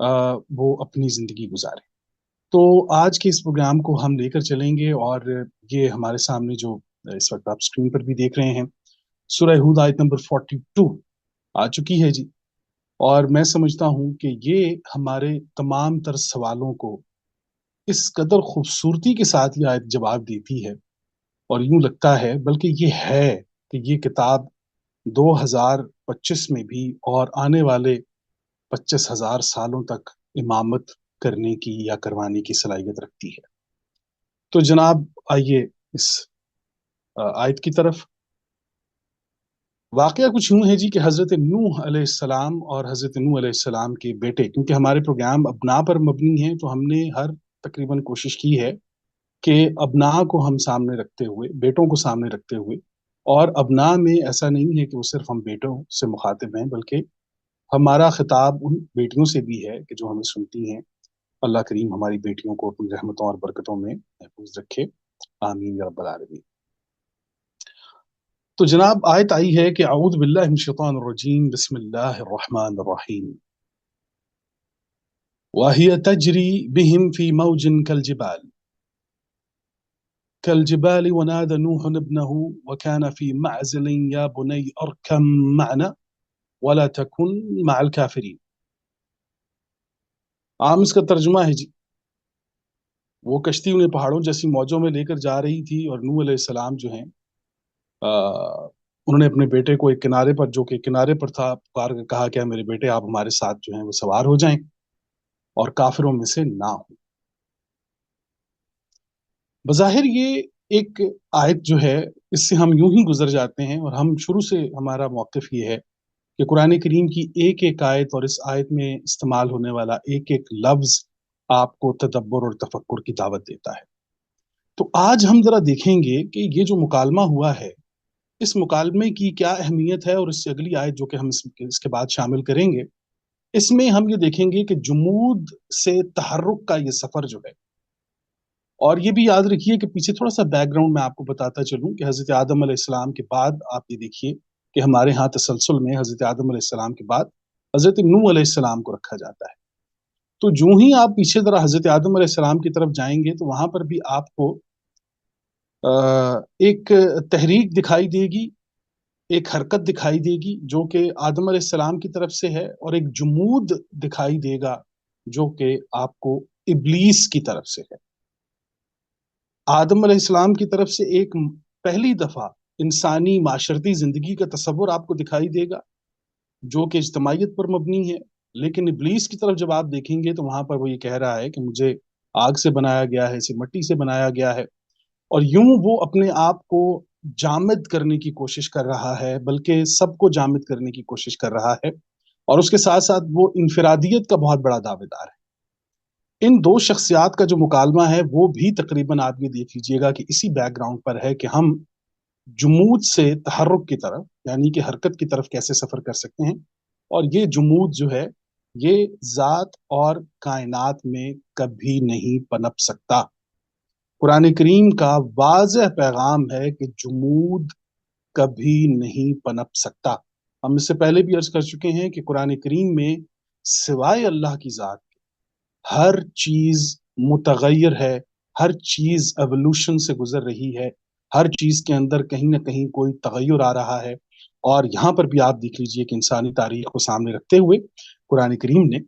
وہ اپنی زندگی گزاریں۔ تو آج کے اس پروگرام کو ہم لے کر چلیں گے، اور یہ ہمارے سامنے جو اس وقت آپ اسکرین پر بھی دیکھ رہے ہیں، سورہ ہود آیت نمبر 42 آ چکی ہے جی۔ اور میں سمجھتا ہوں کہ یہ ہمارے تمام تر سوالوں کو اس قدر خوبصورتی کے ساتھ یہ آیت جواب دیتی ہے، اور یوں لگتا ہے بلکہ یہ ہے کہ یہ کتاب 2025 میں بھی اور آنے والے 25,000 سالوں تک امامت کرنے کی یا کروانے کی صلاحیت رکھتی ہے۔ تو جناب آئیے اس آیت کی طرف۔ واقعہ کچھ یوں ہے جی کہ حضرت نوح علیہ السلام اور حضرت نوح علیہ السلام کے بیٹے، کیونکہ ہمارے پروگرام ابنا پر مبنی ہیں تو ہم نے ہر تقریباً کوشش کی ہے کہ ابنا کو ہم سامنے رکھتے ہوئے، بیٹوں کو سامنے رکھتے ہوئے، اور ابنا میں ایسا نہیں ہے کہ وہ صرف ہم بیٹوں سے مخاطب ہیں، بلکہ ہمارا خطاب ان بیٹیوں سے بھی ہے کہ جو ہمیں سنتی ہیں۔ اللہ کریم ہماری بیٹیوں کو اپنی رحمتوں اور برکتوں میں محفوظ رکھے، آمین یا رب العالمین۔ تو جناب آیت آئی ہے کہ اعوذ باللہ من الشیطان الرجیم، بسم اللہ الرحمن الرحیم، وَهِيَ تَجْرِي بِهِمْ فِي مَوْجٍ كَالْجِبَالِ وَنَادَى نُوحٌ ابْنَهُ وَكَانَ فِي مَعْزِلٍ يَا بُنَيَّ ارْكَبْ مَعَنَا وَلَا تَكُنْ مَعَ الْكَافِرِينَ۔ عام اس کا ترجمہ ہے جی، وہ کشتی انہیں پہاڑوں جیسی موجوں میں لے کر جا رہی تھی، اور نوح علیہ السلام جو ہیں انہوں نے اپنے بیٹے کو ایک کنارے پر، جو کہ کنارے پر تھا، پکار کے کہا کہ میرے بیٹے آپ ہمارے ساتھ جو ہیں وہ سوار ہو جائیں اور کافروں میں سے نہ ہوں۔ بظاہر یہ ایک آیت جو ہے، اس سے ہم یوں ہی گزر جاتے ہیں، اور ہم شروع سے ہمارا موقف یہ ہے کہ قرآن کریم کی ایک ایک آیت اور اس آیت میں استعمال ہونے والا ایک ایک لفظ آپ کو تدبر اور تفکر کی دعوت دیتا ہے۔ تو آج ہم ذرا دیکھیں گے کہ یہ جو مکالمہ ہوا ہے، اس مکالمے کی کیا اہمیت ہے، اور اس سے اگلی آیت جو کہ ہم اس کے بعد شامل کریں گے، اس میں ہم یہ دیکھیں گے کہ جمود سے تحرک کا یہ سفر جو ہے۔ اور یہ بھی یاد رکھیے کہ پیچھے تھوڑا سا بیک گراؤنڈ میں آپ کو بتاتا چلوں کہ حضرت آدم علیہ السلام کے بعد آپ یہ دیکھیے کہ ہمارے ہاں تسلسل میں حضرت آدم علیہ السلام کے بعد حضرت نوح علیہ السلام کو رکھا جاتا ہے۔ تو جو ہی آپ پیچھے ذرا حضرت آدم علیہ السلام کی طرف جائیں گے تو وہاں پر بھی آپ کو ایک تحریک دکھائی دے گی، ایک حرکت دکھائی دے گی جو کہ آدم علیہ السلام کی طرف سے ہے، اور ایک جمود دکھائی دے گا جو کہ آپ کو ابلیس کی طرف سے ہے۔ آدم علیہ السلام کی طرف سے ایک پہلی دفعہ انسانی معاشرتی زندگی کا تصور آپ کو دکھائی دے گا جو کہ اجتماعیت پر مبنی ہے، لیکن ابلیس کی طرف جب آپ دیکھیں گے تو وہاں پر وہ یہ کہہ رہا ہے کہ مجھے آگ سے بنایا گیا ہے، اسے مٹی سے بنایا گیا ہے، اور یوں وہ اپنے آپ کو جامد کرنے کی کوشش کر رہا ہے، بلکہ سب کو جامد کرنے کی کوشش کر رہا ہے، اور اس کے ساتھ ساتھ وہ انفرادیت کا بہت بڑا دعوے دار ہے۔ ان دو شخصیات کا جو مکالمہ ہے وہ بھی تقریباً آپ یہ دیکھ لیجئے گا کہ اسی بیک گراؤنڈ پر ہے کہ ہم جمود سے تحرک کی طرف، یعنی کہ حرکت کی طرف کیسے سفر کر سکتے ہیں، اور یہ جمود جو ہے یہ ذات اور کائنات میں کبھی نہیں پنپ سکتا۔ قرآن کریم کا واضح پیغام ہے کہ جمود کبھی نہیں پنپ سکتا۔ ہم اس سے پہلے بھی عرض کر چکے ہیں کہ قرآن کریم میں سوائے اللہ کی ذات ہر چیز متغیر ہے، ہر چیز ایوولوشن سے گزر رہی ہے، ہر چیز کے اندر کہیں نہ کہیں کوئی تغیر آ رہا ہے۔ اور یہاں پر بھی آپ دیکھ لیجئے کہ انسانی تاریخ کو سامنے رکھتے ہوئے قرآن کریم نے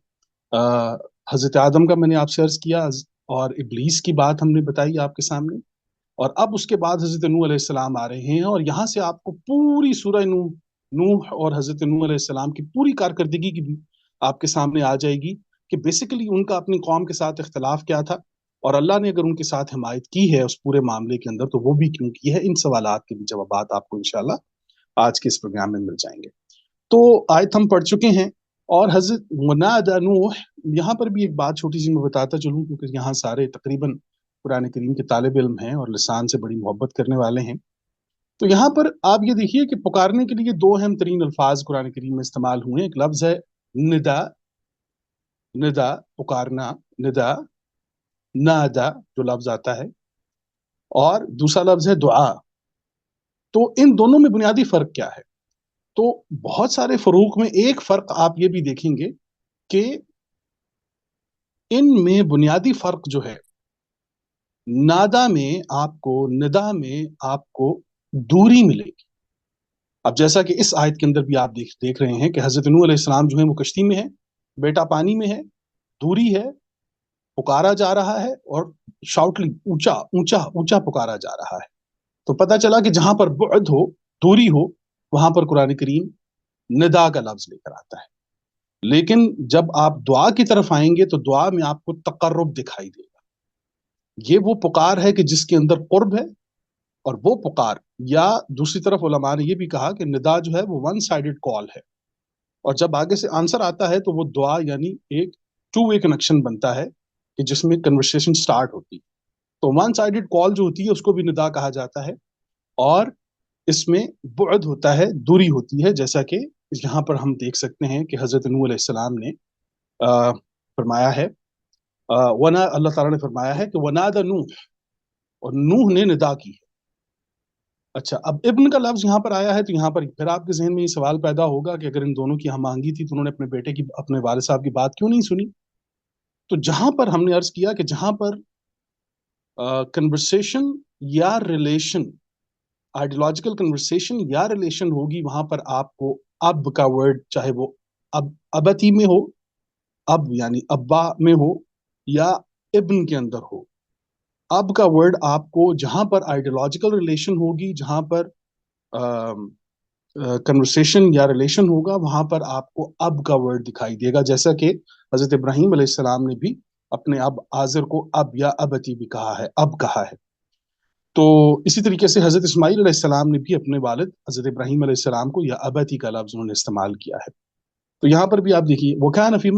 حضرت آدم کا میں نے آپ سے عرض کیا، اور ابلیس کی بات ہم نے بتائی آپ کے سامنے، اور اب اس کے بعد حضرت نوح علیہ السلام آ رہے ہیں، اور یہاں سے آپ کو پوری سورہ نوح اور حضرت نوح علیہ السلام کی پوری کارکردگی کی بھی آپ کے سامنے آ جائے گی کہ بیسیکلی ان کا اپنی قوم کے ساتھ اختلاف کیا تھا، اور اللہ نے اگر ان کے ساتھ حمایت کی ہے اس پورے معاملے کے اندر تو وہ بھی کیوں کی ہے۔ ان سوالات کے بھی جوابات آپ کو انشاءاللہ آج کے اس پروگرام میں مل جائیں گے۔ تو آیت ہم پڑھ چکے ہیں، اور حضرت ونادى نوح، یہاں پر بھی ایک بات چھوٹی سی میں بتاتا چلوں کیونکہ یہاں سارے تقریباً قرآن کریم کے طالب علم ہیں اور لسان سے بڑی محبت کرنے والے ہیں۔ تو یہاں پر آپ یہ دیکھیے کہ پکارنے کے لیے دو اہم ترین الفاظ قرآن کریم میں استعمال ہوئے ہیں۔ ایک لفظ ہے ندا، ندا پکارنا، ندا نادا جو لفظ آتا ہے، اور دوسرا لفظ ہے دعا۔ تو ان دونوں میں بنیادی فرق کیا ہے؟ تو بہت سارے فروق میں ایک فرق آپ یہ بھی دیکھیں گے کہ ان میں بنیادی فرق جو ہے، نادا میں آپ کو، ندا میں آپ کو دوری ملے گی. اب جیسا کہ اس آیت کے اندر بھی آپ دیکھ رہے ہیں کہ حضرت نوح علیہ السلام جو ہے وہ کشتی میں ہے، بیٹا پانی میں ہے، دوری ہے، پکارا جا رہا ہے، اور شاؤٹلی اونچا اونچا اونچا پکارا جا رہا ہے. تو پتہ چلا کہ جہاں پر بعد ہو، دوری ہو، وہاں پر قرآن کریم ندا کا لفظ لے کر آتا ہے. لیکن جب آپ دعا کی طرف آئیں گے تو دعا میں آپ کو تقرب دکھائی دے گا. یہ وہ پکار ہے کہ جس کے اندر قرب ہے، اور وہ پکار، یا دوسری طرف علماء نے یہ بھی کہا کہ ندا جو ہے وہ ون سائیڈڈ کال ہے، اور جب آگے سے آنسر آتا ہے تو وہ دعا یعنی ایک ٹو وے کنیکشن بنتا ہے کہ جس میں کنورسیشن سٹارٹ ہوتی ہے. تو ون سائیڈڈ کال جو ہوتی ہے اس کو بھی ندا کہا جاتا ہے، اور اس میں بعد ہوتا ہے، دوری ہوتی ہے، جیسا کہ یہاں پر ہم دیکھ سکتے ہیں کہ حضرت نوح علیہ السلام نے فرمایا ہے، ونا اللہ تعالیٰ نے فرمایا ہے کہ ونادى نوح، اور نوح نے ندا کی ہے. اچھا، اب ابن کا لفظ یہاں پر آیا ہے تو یہاں پر پھر آپ کے ذہن میں یہ سوال پیدا ہوگا کہ اگر ان دونوں کی ہم آہنگی تھی تو انہوں نے اپنے بیٹے کی، اپنے والد صاحب کی بات کیوں نہیں سنی؟ تو جہاں پر ہم نے عرض کیا کہ جہاں پر کنورسیشن یا ریلیشن، آئیڈیولوجیکل کنورسیشن یا ریلیشن ہوگی، وہاں پر آپ کو اب کا ورڈ، چاہے وہ ابتی میں ہو، اب یعنی ابا میں ہو، یا ابن کے اندر ہو، اب کا ورڈ آپ کو جہاں پر آئیڈیولوجیکل ریلیشن ہوگی، جہاں پر کنورسیشن یا ریلیشن ہوگا، وہاں پر آپ کو اب کا ورڈ دکھائی دے گا. جیسا کہ حضرت ابراہیم علیہ السلام نے بھی اپنے اب آزر کو اب یا ابتی بھی کہا ہے، اب کہا ہے. تو اسی طریقے سے حضرت اسماعیل علیہ السلام نے بھی اپنے والد حضرت ابراہیم علیہ السلام کو یا ابتی کا لفظ انہوں نے استعمال کیا ہے. تو یہاں پر بھی آپ دیکھیے، وَكَانَ فِي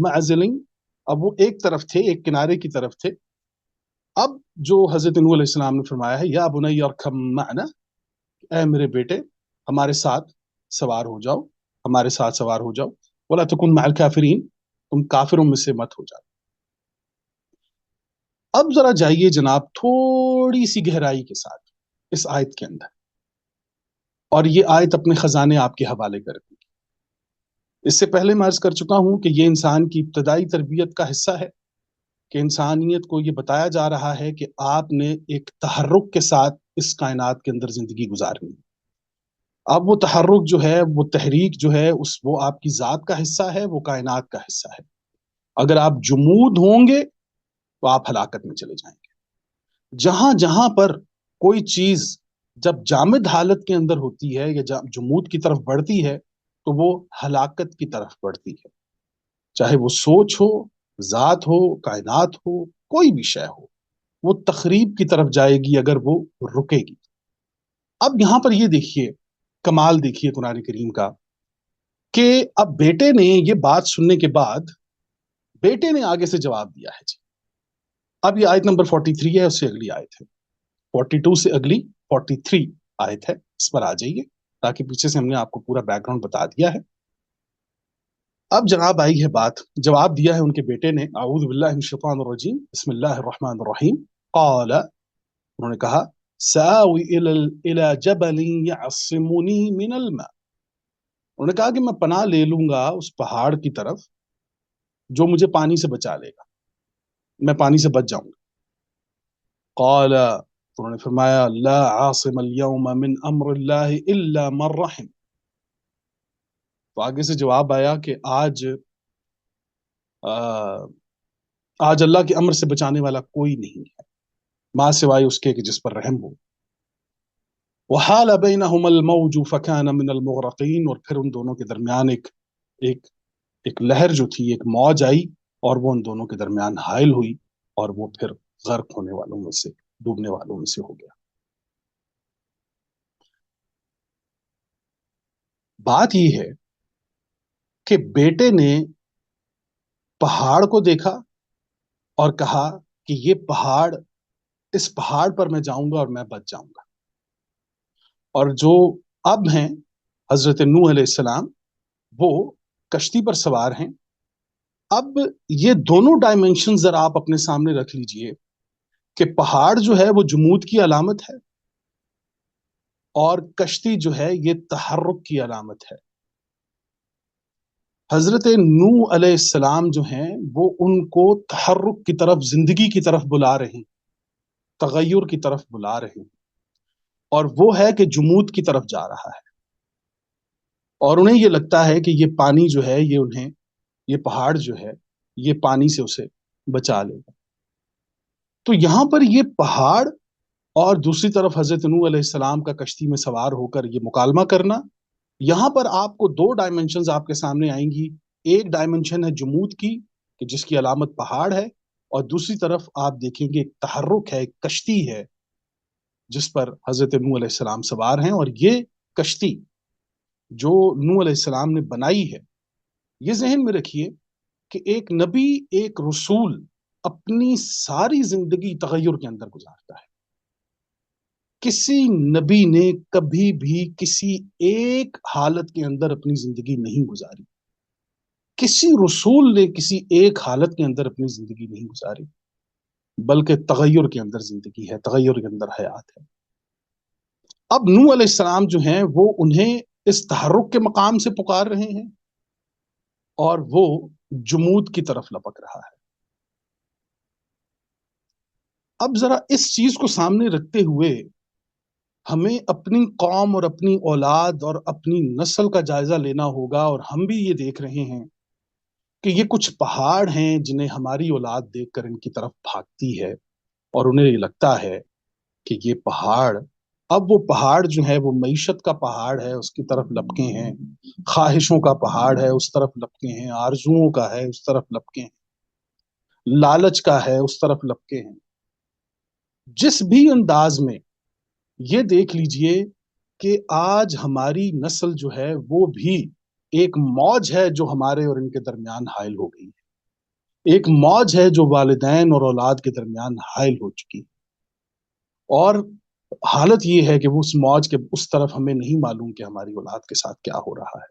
مَعْزِلٍ، اب وہ ایک طرف تھے، ایک کنارے کی طرف تھے. اب جو حضرت نوح علیہ السلام نے فرمایا ہے، یا بنی ارکب معنا، اے میرے بیٹے ہمارے ساتھ سوار ہو جاؤ، ہمارے ساتھ سوار ہو جاؤ، ولا تکن مع الکافرین، تم کافروں میں سے مت ہو جاؤ. اب ذرا جائیے جناب تھوڑی سی گہرائی کے ساتھ اس آیت کے اندر، اور یہ آیت اپنے خزانے آپ کے حوالے کر دی. اس سے پہلے میں عرض کر چکا ہوں کہ یہ انسان کی ابتدائی تربیت کا حصہ ہے، کہ انسانیت کو یہ بتایا جا رہا ہے کہ آپ نے ایک تحرک کے ساتھ اس کائنات کے اندر زندگی گزارنی. اب وہ تحرک جو ہے، وہ تحریک جو ہے، وہ آپ کی ذات کا حصہ ہے، وہ کائنات کا حصہ ہے. اگر آپ جمود ہوں گے تو آپ ہلاکت میں چلے جائیں گے. جہاں جہاں پر کوئی چیز جب جامد حالت کے اندر ہوتی ہے یا جمود کی طرف بڑھتی ہے تو وہ ہلاکت کی طرف بڑھتی ہے، چاہے وہ سوچ ہو، ذات ہو، کائنات ہو، کوئی بھی شے ہو، وہ تخریب کی طرف جائے گی اگر وہ رکے گی. اب یہاں پر یہ دیکھیے، کمال دیکھیے قرآن کریم کا، کہ اب بیٹے نے یہ بات سننے کے بعد بیٹے نے آگے سے جواب دیا ہے. جی اب یہ آیت نمبر 43 ہے، اس سے اگلی آیت ہے 42 سے اگلی 43 آیت ہے، اس پر آ جائیے تاکہ پیچھے سے ہم نے آپ کو پورا بیک گراؤنڈ بتا دیا ہے. اب جناب آئی ہے بات، جواب دیا ہے ان کے بیٹے نے، اعوذ باللہ من الشیطان الرجیم، بسم اللہ الرحمن الرحیم. قال، انہوں نے کہا، سآوی الی جبل یعصمنی من الماء، انہوں نے کہا کہ میں پناہ لے لوں گا اس پہاڑ کی طرف جو مجھے پانی سے بچا لے گا، میں پانی سے بچ جاؤں گا. قال، انہوں نے فرمایا، لا عاصم اليوم من امر اللہ الا من رحم. تو آگے سے جواب آیا کہ آج اللہ کے امر سے بچانے والا کوئی نہیں ہے ماں سوائے اس کے کہ جس پر رحم ہو. وحال بینہم الموج فکان من المغرقین، اور پھر ان دونوں کے درمیان ایک لہر جو تھی، ایک موج آئی اور وہ ان دونوں کے درمیان حائل ہوئی، اور وہ پھر غرق ہونے والوں میں سے، ڈوبنے والوں میں سے ہو گیا. بات یہ ہے کہ بیٹے نے پہاڑ کو دیکھا اور کہا کہ یہ پہاڑ، اس پہاڑ پر میں جاؤں گا اور میں بچ جاؤں گا. اور جو اب ہیں حضرت نوح علیہ السلام، وہ کشتی پر سوار ہیں. اب یہ دونوں ڈائمنشن ذرا آپ اپنے سامنے رکھ لیجئے کہ پہاڑ جو ہے وہ جمود کی علامت ہے، اور کشتی جو ہے یہ تحرک کی علامت ہے. حضرت نوح علیہ السلام جو ہیں وہ ان کو تحرک کی طرف، زندگی کی طرف بلا رہے ہیں، تغیر کی طرف بلا رہے ہیں، اور وہ ہے کہ جمود کی طرف جا رہا ہے، اور انہیں یہ لگتا ہے کہ یہ پانی جو ہے یہ انہیں، یہ پہاڑ جو ہے یہ پانی سے اسے بچا لے گا۔ تو یہاں پر یہ پہاڑ اور دوسری طرف حضرت نوح علیہ السلام کا کشتی میں سوار ہو کر یہ مکالمہ کرنا، یہاں پر آپ کو دو ڈائمنشنز آپ کے سامنے آئیں گی۔ ایک ڈائمنشن ہے جمود کی، کہ جس کی علامت پہاڑ ہے، اور دوسری طرف آپ دیکھیں گے ایک تحرک ہے، ایک کشتی ہے جس پر حضرت نوح علیہ السلام سوار ہیں، اور یہ کشتی جو نوح علیہ السلام نے بنائی ہے، یہ ذہن میں رکھیے کہ ایک نبی، ایک رسول اپنی ساری زندگی تغیر کے اندر گزارتا ہے۔ کسی نبی نے کبھی بھی کسی ایک حالت کے اندر اپنی زندگی نہیں گزاری، کسی رسول نے کسی ایک حالت کے اندر اپنی زندگی نہیں گزاری، بلکہ تغیر کے اندر زندگی ہے، تغیر کے اندر حیات ہے۔ اب نوح علیہ السلام جو ہیں وہ انہیں اس تحرک کے مقام سے پکار رہے ہیں، اور وہ جمود کی طرف لپک رہا ہے۔ اب ذرا اس چیز کو سامنے رکھتے ہوئے ہمیں اپنی قوم اور اپنی اولاد اور اپنی نسل کا جائزہ لینا ہوگا، اور ہم بھی یہ دیکھ رہے ہیں کہ یہ کچھ پہاڑ ہیں جنہیں ہماری اولاد دیکھ کر ان کی طرف بھاگتی ہے، اور انہیں یہ لگتا ہے کہ یہ پہاڑ، اب وہ پہاڑ جو ہے وہ معیشت کا پہاڑ ہے، اس کی طرف لپکے ہیں، خواہشوں کا پہاڑ ہے اس طرف لپکے ہیں، آرزوؤں کا ہے اس طرف لپکے ہیں، لالچ کا ہے اس طرف لپکے ہیں۔ جس بھی انداز میں یہ دیکھ لیجئے کہ آج ہماری نسل جو ہے وہ بھی ایک موج ہے جو ہمارے اور ان کے درمیان حائل ہو گئی ہے، ایک موج ہے جو والدین اور اولاد کے درمیان حائل ہو چکی ہے، اور حالت یہ ہے کہ وہ اس موج کے اس طرف ہمیں نہیں معلوم کہ ہماری اولاد کے ساتھ کیا ہو رہا ہے،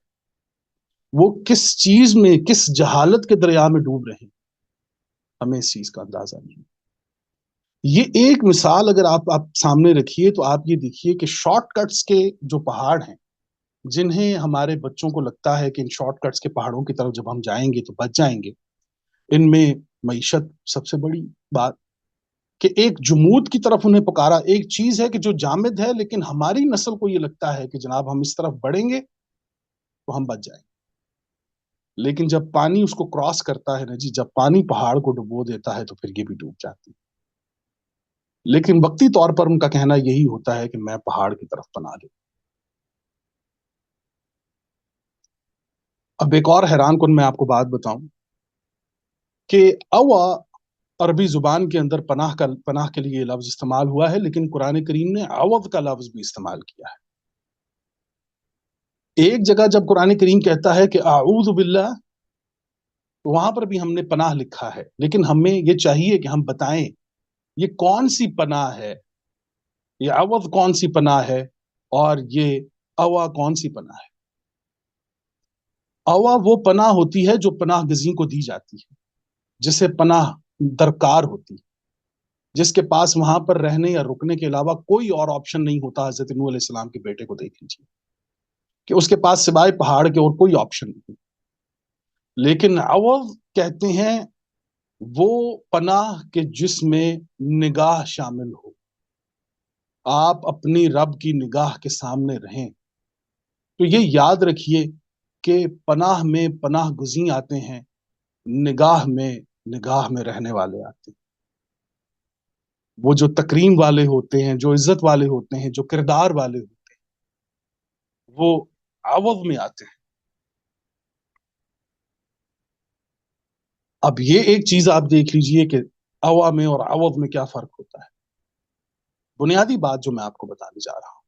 وہ کس چیز میں، کس جہالت کے دریا میں ڈوب رہے ہیں، ہمیں اس چیز کا اندازہ نہیں۔ یہ ایک مثال اگر آپ سامنے رکھیے تو آپ یہ دیکھیے کہ شارٹ کٹس کے جو پہاڑ ہیں، جنہیں ہمارے بچوں کو لگتا ہے کہ ان شارٹ کٹس کے پہاڑوں کی طرف جب ہم جائیں گے تو بچ جائیں گے، ان میں معیشت سب سے بڑی بات، کہ ایک جمود کی طرف انہیں پکارا۔ ایک چیز ہے کہ جو جامد ہے، لیکن ہماری نسل کو یہ لگتا ہے کہ جناب ہم اس طرف بڑھیں گے تو ہم بچ جائیں گے، لیکن جب پانی اس کو کراس کرتا ہے نا جی، جب پانی پہاڑ کو ڈبو دیتا ہے تو پھر یہ بھی ڈوب جاتی ہے۔ لیکن وقتی طور پر ان کا کہنا یہی ہوتا ہے کہ میں پہاڑ کی طرف پناہ لوں۔ اب ایک اور حیران کن میں آپ کو بات بتاؤں کہ اوا عربی زبان کے اندر پناہ کے لیے لفظ استعمال ہوا ہے، لیکن قرآن کریم نے عوض کا لفظ بھی استعمال کیا ہے۔ ایک جگہ جب قرآن کریم کہتا ہے کہ اعوذ باللہ، تو وہاں پر بھی ہم نے پناہ لکھا ہے، لیکن ہمیں یہ چاہیے کہ ہم بتائیں یہ کون سی پناہ ہے، یہ عوض کون سی پناہ ہے، اور یہ اوا کون سی پناہ ہے۔ اوا وہ پناہ ہوتی ہے جو پناہ گزین کو دی جاتی ہے، جسے پناہ درکار ہوتی ہے، جس کے پاس وہاں پر رہنے یا رکنے کے علاوہ کوئی اور آپشن نہیں ہوتا۔ حضرت نوح علیہ السلام کے بیٹے کو دیکھ لیجیے کہ اس کے پاس سوائے پہاڑ کے اور کوئی آپشن نہیں، لیکن عوض کہتے ہیں وہ پناہ کے جس میں نگاہ شامل ہو، آپ اپنی رب کی نگاہ کے سامنے رہیں۔ تو یہ یاد رکھیے کہ پناہ میں پناہ گزین آتے ہیں، نگاہ میں رہنے والے آتے ہیں، وہ جو تکریم والے ہوتے ہیں، جو عزت والے ہوتے ہیں، جو کردار والے ہوتے ہیں، وہ عوض میں آتے ہیں۔ اب یہ ایک چیز آپ دیکھ لیجئے کہ اوا میں اور عوض میں کیا فرق ہوتا ہے۔ بنیادی بات جو میں آپ کو بتانے جا رہا ہوں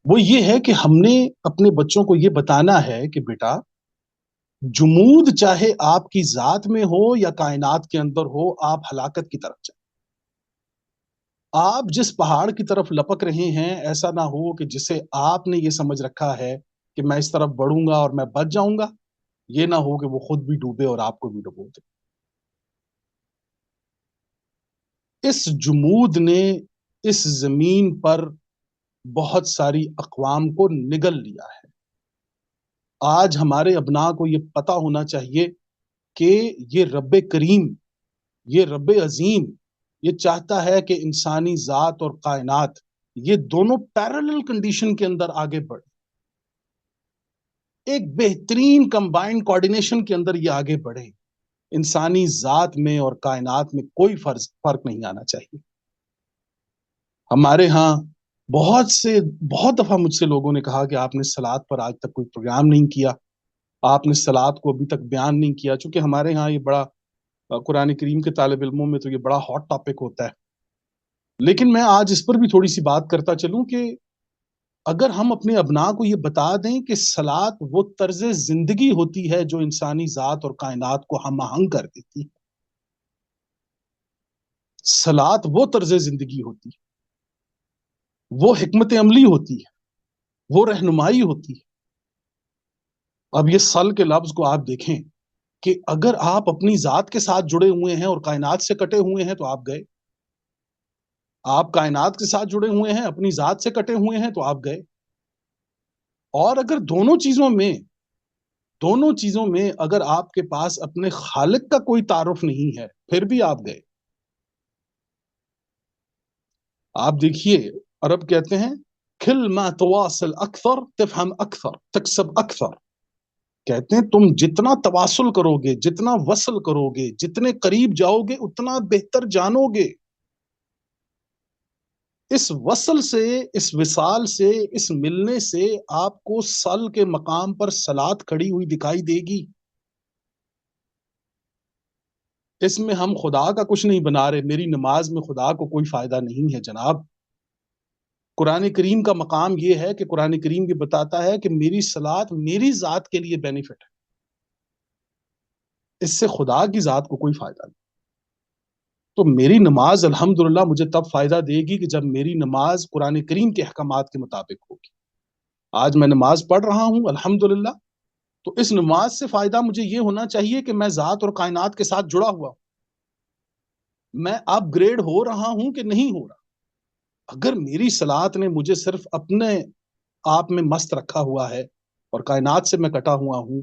وہ یہ ہے کہ ہم نے اپنے بچوں کو یہ بتانا ہے کہ بیٹا، جمود چاہے آپ کی ذات میں ہو یا کائنات کے اندر ہو، آپ ہلاکت کی طرف جائیں۔ آپ جس پہاڑ کی طرف لپک رہے ہیں، ایسا نہ ہو کہ جسے آپ نے یہ سمجھ رکھا ہے کہ میں اس طرف بڑھوں گا اور میں بچ جاؤں گا، یہ نہ ہو کہ وہ خود بھی ڈوبے اور آپ کو بھی ڈبو دے۔ اس جمود نے اس زمین پر بہت ساری اقوام کو نگل لیا ہے۔ آج ہمارے ابناء کو یہ پتا ہونا چاہیے کہ یہ رب کریم، یہ رب عظیم، یہ چاہتا ہے کہ انسانی ذات اور کائنات یہ دونوں پیرالل کنڈیشن کے اندر آگے بڑھے، ایک بہترین کمبائنڈ کوآرڈینیشن کے اندر یہ آگے بڑھے. انسانی ذات میں اور کائنات میں کوئی فرق نہیں آنا چاہیے. ہمارے ہاں بہت دفعہ مجھ سے لوگوں نے کہا کہ آپ نے صلات پر آج تک کوئی پروگرام نہیں کیا، آپ نے صلات کو ابھی تک بیان نہیں کیا. چونکہ ہمارے ہاں یہ بڑا قرآن کریم کے طالب علموں میں تو یہ بڑا ہاٹ ٹاپک ہوتا ہے. لیکن میں آج اس پر بھی تھوڑی سی بات کرتا چلوں کہ اگر ہم اپنے ابناء کو یہ بتا دیں کہ صلات وہ طرز زندگی ہوتی ہے جو انسانی ذات اور کائنات کو ہم آہنگ کر دیتی ہے، صلات وہ طرز زندگی ہوتی ہے، وہ حکمت عملی ہوتی ہے، وہ رہنمائی ہوتی ہے. اب یہ صل کے لفظ کو آپ دیکھیں کہ اگر آپ اپنی ذات کے ساتھ جڑے ہوئے ہیں اور کائنات سے کٹے ہوئے ہیں تو آپ گئے. آپ کائنات کے ساتھ جڑے ہوئے ہیں، اپنی ذات سے کٹے ہوئے ہیں تو آپ گئے. اور اگر دونوں چیزوں میں اگر آپ کے پاس اپنے خالق کا کوئی تعارف نہیں ہے پھر بھی آپ گئے. آپ دیکھیے عرب کہتے ہیں کل ما تواصل اکثر تفہم اکثر تکسب اکثر. کہتے ہیں تم جتنا تواصل کرو گے، جتنا وصل کرو گے، جتنے قریب جاؤ گے اتنا بہتر جانو گے. اس وصل سے، اس وصال سے، اس ملنے سے آپ کو صل کے مقام پر صلات کھڑی ہوئی دکھائی دے گی. اس میں ہم خدا کا کچھ نہیں بنا رہے. میری نماز میں خدا کو کوئی فائدہ نہیں ہے جناب. قرآن کریم کا مقام یہ ہے کہ قرآن کریم یہ بتاتا ہے کہ میری صلات میری ذات کے لیے بینیفٹ ہے، اس سے خدا کی ذات کو کوئی فائدہ نہیں. تو میری نماز الحمدللہ مجھے تب فائدہ دے گی کہ جب میری نماز قرآن کریم کے احکامات کے مطابق ہوگی. آج میں نماز پڑھ رہا ہوں الحمدللہ، تو اس نماز سے فائدہ مجھے یہ ہونا چاہیے کہ میں ذات اور کائنات کے ساتھ جڑا ہوا ہوں. میں اپ گریڈ ہو رہا ہوں کہ نہیں ہو رہا. اگر میری صلات نے مجھے صرف اپنے آپ میں مست رکھا ہوا ہے اور کائنات سے میں کٹا ہوا ہوں،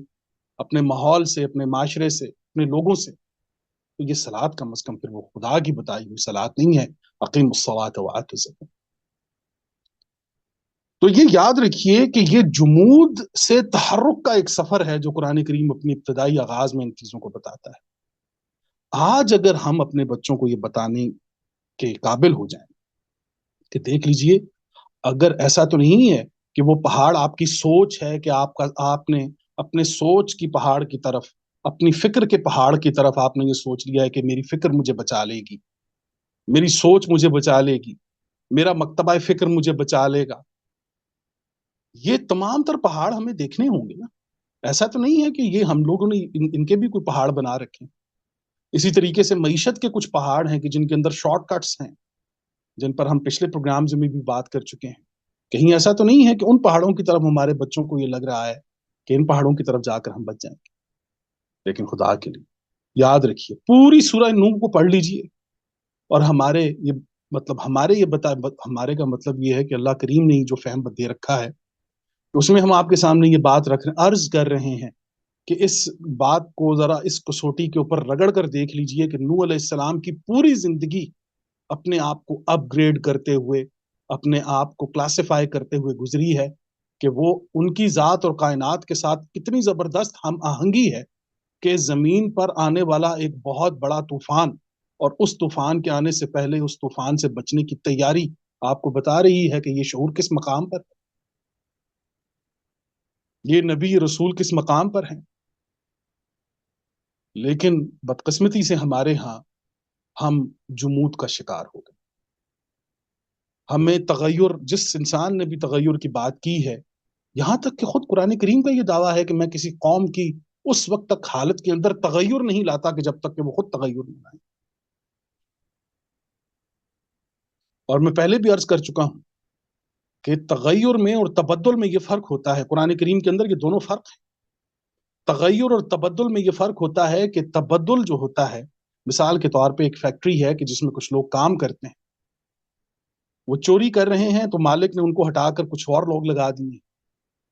اپنے ماحول سے، اپنے معاشرے سے، اپنے لوگوں سے، تو یہ صلات کم از کم پھر وہ خدا کی بتائی ہوئی صلات نہیں ہے. اقیم الصلاۃ وآتوا الزکاۃ. تو یہ یاد رکھیے کہ یہ جمود سے تحرک کا ایک سفر ہے جو قرآن کریم اپنی ابتدائی آغاز میں ان چیزوں کو بتاتا ہے. آج اگر ہم اپنے بچوں کو یہ بتانے کے قابل ہو جائیں کہ دیکھ لیجئے اگر ایسا تو نہیں ہے کہ وہ پہاڑ آپ کی سوچ ہے کہ آپ نے اپنے سوچ کی پہاڑ کی طرف، اپنی فکر کے پہاڑ کی طرف آپ نے یہ سوچ لیا ہے کہ میری فکر مجھے بچا لے گی، میری سوچ مجھے بچا لے گی، میرا مکتبہ فکر مجھے بچا لے گا. یہ تمام تر پہاڑ ہمیں دیکھنے ہوں گے نا. ایسا تو نہیں ہے کہ یہ ہم لوگوں نے ان کے بھی کوئی پہاڑ بنا رکھے. اسی طریقے سے معیشت کے کچھ پہاڑ ہیں کہ جن کے اندر شارٹ کٹس ہیں، جن پر ہم پچھلے پروگرامز میں بھی بات کر چکے ہیں. کہیں ایسا تو نہیں ہے کہ ان پہاڑوں کی طرف ہمارے بچوں کو یہ لگ رہا ہے کہ ان پہاڑوں کی طرف جا کر ہم بچ جائیں گے. لیکن خدا کے لیے یاد رکھیے پوری سورہ نوح کو پڑھ لیجئے اور ہمارے کا مطلب یہ ہے کہ اللہ کریم نے جو فہم دے رکھا ہے اس میں ہم آپ کے سامنے یہ بات عرض کر رہے ہیں کہ اس بات کو ذرا اس کسوٹی کے اوپر رگڑ کر دیکھ لیجئے کہ نوح علیہ السلام کی پوری زندگی اپنے آپ کو اپ گریڈ کرتے ہوئے، اپنے آپ کو کلاسیفائی کرتے ہوئے گزری ہے کہ وہ ان کی ذات اور کائنات کے ساتھ کتنی زبردست ہم آہنگی ہے کہ زمین پر آنے والا ایک بہت بڑا طوفان اور اس طوفان کے آنے سے پہلے اس طوفان سے بچنے کی تیاری آپ کو بتا رہی ہے کہ یہ شعور کس مقام پر ہے، یہ نبی رسول کس مقام پر ہیں. لیکن بدقسمتی سے ہمارے ہاں ہم جمود کا شکار ہو گئے. ہمیں تغیر، جس انسان نے بھی تغیر کی بات کی ہے، یہاں تک کہ خود قرآن کریم کا یہ دعویٰ ہے کہ میں کسی قوم کی اس وقت تک حالت کے اندر تغیر نہیں لاتا کہ جب تک کہ وہ خود تغیر نہیں لائیں. اور میں پہلے بھی عرض کر چکا ہوں کہ تغیر میں اور تبدل میں یہ فرق ہوتا ہے. قرآن کریم کے اندر یہ دونوں فرق ہیں. تغیر اور تبدل میں یہ فرق ہوتا ہے کہ تبدل جو ہوتا ہے، مثال کے طور پہ ایک فیکٹری ہے کہ جس میں کچھ لوگ کام کرتے ہیں، وہ چوری کر رہے ہیں تو مالک نے ان کو ہٹا کر کچھ اور لوگ لگا دیے.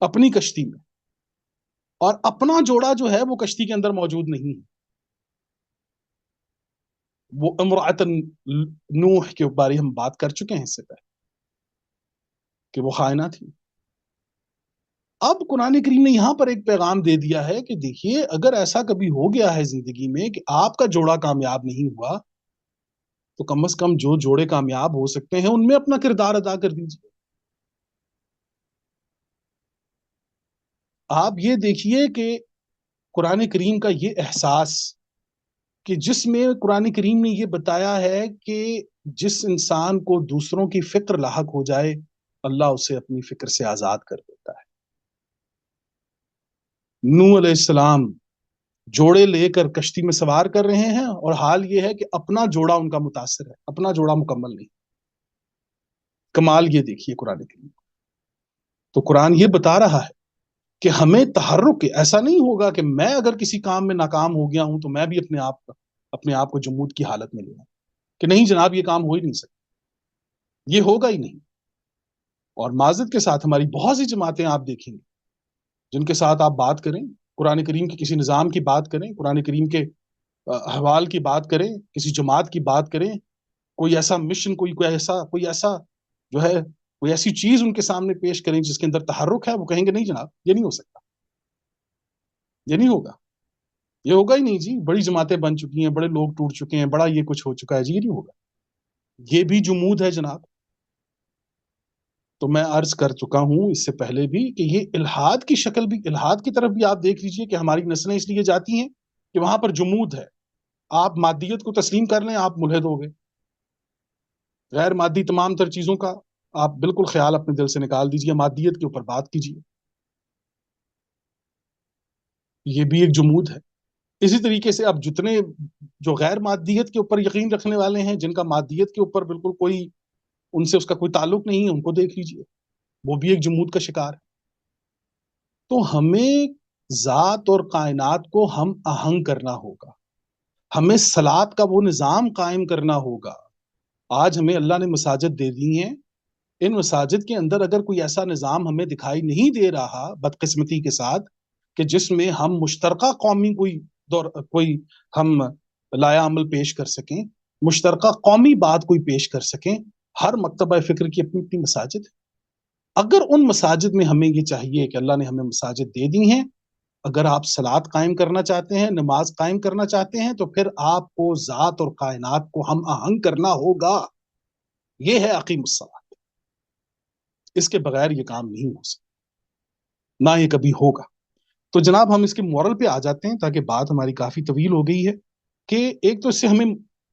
اپنی کشتی میں، اور اپنا جوڑا جو ہے وہ کشتی کے اندر موجود نہیں ہے. وہ امرأۃ نوح کے بارے ہم بات کر چکے ہیں اس سے پہلے کہ وہ خائنہ تھی. اب قرآن کریم نے یہاں پر ایک پیغام دے دیا ہے کہ دیکھیے، اگر ایسا کبھی ہو گیا ہے زندگی میں کہ آپ کا جوڑا کامیاب نہیں ہوا، تو کم از کم جو جوڑے کامیاب ہو سکتے ہیں ان میں اپنا کردار ادا کر دیجیے. آپ یہ دیکھیے کہ قرآن کریم کا یہ احساس کہ جس میں قرآن کریم نے یہ بتایا ہے کہ جس انسان کو دوسروں کی فکر لاحق ہو جائے، اللہ اسے اپنی فکر سے آزاد کر دیتا ہے. نوح علیہ السلام جوڑے لے کر کشتی میں سوار کر رہے ہیں، اور حال یہ ہے کہ اپنا جوڑا ان کا متاثر ہے، اپنا جوڑا مکمل نہیں. کمال یہ دیکھیے قرآن کریم. تو قرآن یہ بتا رہا ہے کہ ہمیں تحرک، ایسا نہیں ہوگا کہ میں اگر کسی کام میں ناکام ہو گیا ہوں تو میں بھی اپنے آپ کو جمود کی حالت میں لوں کہ نہیں جناب یہ کام ہو ہی نہیں سکتا، یہ ہوگا ہی نہیں. اور معذرت کے ساتھ ہماری بہت سی جماعتیں آپ دیکھیں گے جن کے ساتھ آپ بات کریں، قرآن کریم کے کسی نظام کی بات کریں، قرآن کریم کے احوال کی بات کریں، کسی جماعت کی بات کریں، کوئی ایسا مشن، کوئی ایسا جو ہے، کوئی ایسی چیز ان کے سامنے پیش کریں جس کے اندر تحرک ہے، وہ کہیں گے نہیں جناب یہ نہیں ہو سکتا، یہ نہیں ہوگا، یہ ہوگا ہی نہیں جی. بڑی جماعتیں بن چکی ہیں، بڑے لوگ ٹوٹ چکے ہیں، بڑا یہ کچھ ہو چکا ہے جی، یہ نہیں ہوگا. یہ بھی جمود ہے جناب. تو میں عرض کر چکا ہوں اس سے پہلے بھی کہ یہ الحاد کی شکل بھی، الحاد کی طرف بھی آپ دیکھ لیجئے کہ ہماری نسلیں اس لیے جاتی ہیں کہ وہاں پر جمود ہے. آپ مادیت کو تسلیم کر لیں، آپ ملحد ہو گئے. غیر مادی تمام تر چیزوں کا آپ بالکل خیال اپنے دل سے نکال دیجئے، مادیت کے اوپر بات کیجئے. یہ بھی ایک جمود ہے. اسی طریقے سے اب جتنے جو غیر مادیت کے اوپر یقین رکھنے والے ہیں، جن کا مادیت کے اوپر بالکل کوئی، ان سے اس کا کوئی تعلق نہیں ہے، ان کو دیکھ لیجئے، وہ بھی ایک جمود کا شکار ہے. تو ہمیں ذات اور کائنات کو ہم آہنگ کرنا ہوگا، ہمیں صلات کا وہ نظام قائم کرنا ہوگا. آج ہمیں اللہ نے مساجد دے دی ہیں، ان مساجد کے اندر اگر کوئی ایسا نظام ہمیں دکھائی نہیں دے رہا بدقسمتی کے ساتھ کہ جس میں ہم مشترکہ قومی کوئی ہم لایا عمل پیش کر سکیں، مشترکہ قومی بات کوئی پیش کر سکیں. ہر مکتبہ فکر کی اپنی اپنی مساجد ہے. اگر ان مساجد میں ہمیں یہ چاہیے کہ اللہ نے ہمیں مساجد دے دی ہیں، اگر آپ صلات قائم کرنا چاہتے ہیں، نماز قائم کرنا چاہتے ہیں، تو پھر آپ کو ذات اور کائنات کو ہم آہنگ کرنا ہوگا. یہ ہے اقیم الصلاۃ. اس کے بغیر یہ کام نہیں ہو سکتا، نہ یہ کبھی ہوگا. تو جناب ہم اس کے مورل پہ آ جاتے ہیں تاکہ بات ہماری کافی طویل ہو گئی ہے. کہ ایک تو اس سے ہمیں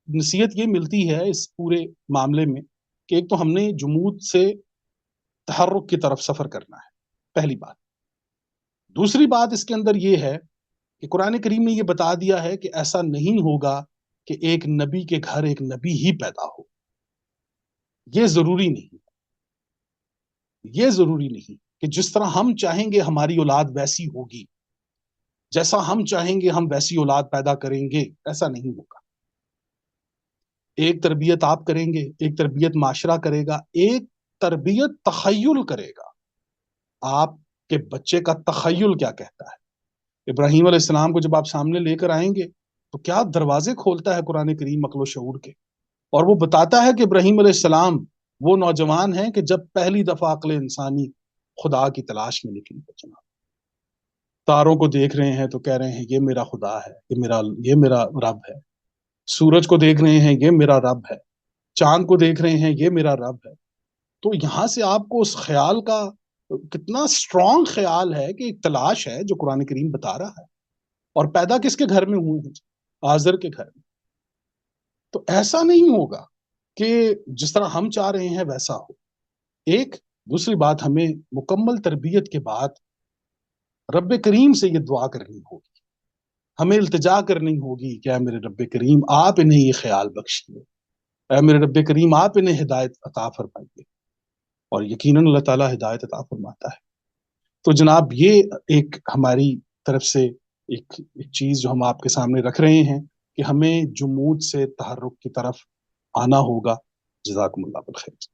نصیحت یہ ملتی ہے اس پورے معاملے میں کہ ایک تو ہم نے جمود سے تحرک کی طرف سفر کرنا ہے، پہلی بات. دوسری بات اس کے اندر یہ ہے کہ قرآن کریم نے یہ بتا دیا ہے کہ ایسا نہیں ہوگا کہ ایک نبی کے گھر ایک نبی ہی پیدا ہو. یہ ضروری نہیں، یہ ضروری نہیں کہ جس طرح ہم چاہیں گے ہماری اولاد ویسی ہوگی، جیسا ہم چاہیں گے ہم ویسی اولاد پیدا کریں گے، ایسا نہیں ہوگا. ایک تربیت آپ کریں گے، ایک تربیت معاشرہ کرے گا، ایک تربیت تخیل کرے گا. آپ کے بچے کا تخیل کیا کہتا ہے؟ ابراہیم علیہ السلام کو جب آپ سامنے لے کر آئیں گے تو کیا دروازے کھولتا ہے قرآن کریم عقل و شعور کے، اور وہ بتاتا ہے کہ ابراہیم علیہ السلام وہ نوجوان ہیں کہ جب پہلی دفعہ عقل انسانی خدا کی تلاش میں نکلی. جناب تاروں کو دیکھ رہے ہیں تو کہہ رہے ہیں یہ میرا خدا ہے، یہ میرا رب ہے. سورج کو دیکھ رہے ہیں، یہ میرا رب ہے. چاند کو دیکھ رہے ہیں، یہ میرا رب ہے. تو یہاں سے آپ کو اس خیال کا کتنا اسٹرانگ خیال ہے کہ ایک تلاش ہے جو قرآن کریم بتا رہا ہے. اور پیدا کس کے گھر میں ہوئے ہیں؟ آزر کے گھر میں. تو ایسا نہیں ہوگا کہ جس طرح ہم چاہ رہے ہیں ویسا ہو. ایک دوسری بات، ہمیں مکمل تربیت کے بعد رب کریم سے یہ دعا کرنی ہوگی، ہمیں التجا کرنی ہوگی کہ اے میرے رب کریم آپ انہیں یہ خیال بخشیے، اے میرے رب کریم آپ انہیں ہدایت عطا فرمائیے. اور یقیناً اللہ تعالیٰ ہدایت عطا فرماتا ہے. تو جناب یہ ایک ہماری طرف سے ایک چیز جو ہم آپ کے سامنے رکھ رہے ہیں کہ ہمیں جمود سے تحرک کی طرف آنا ہوگا. جزاکم اللہ بالخیر.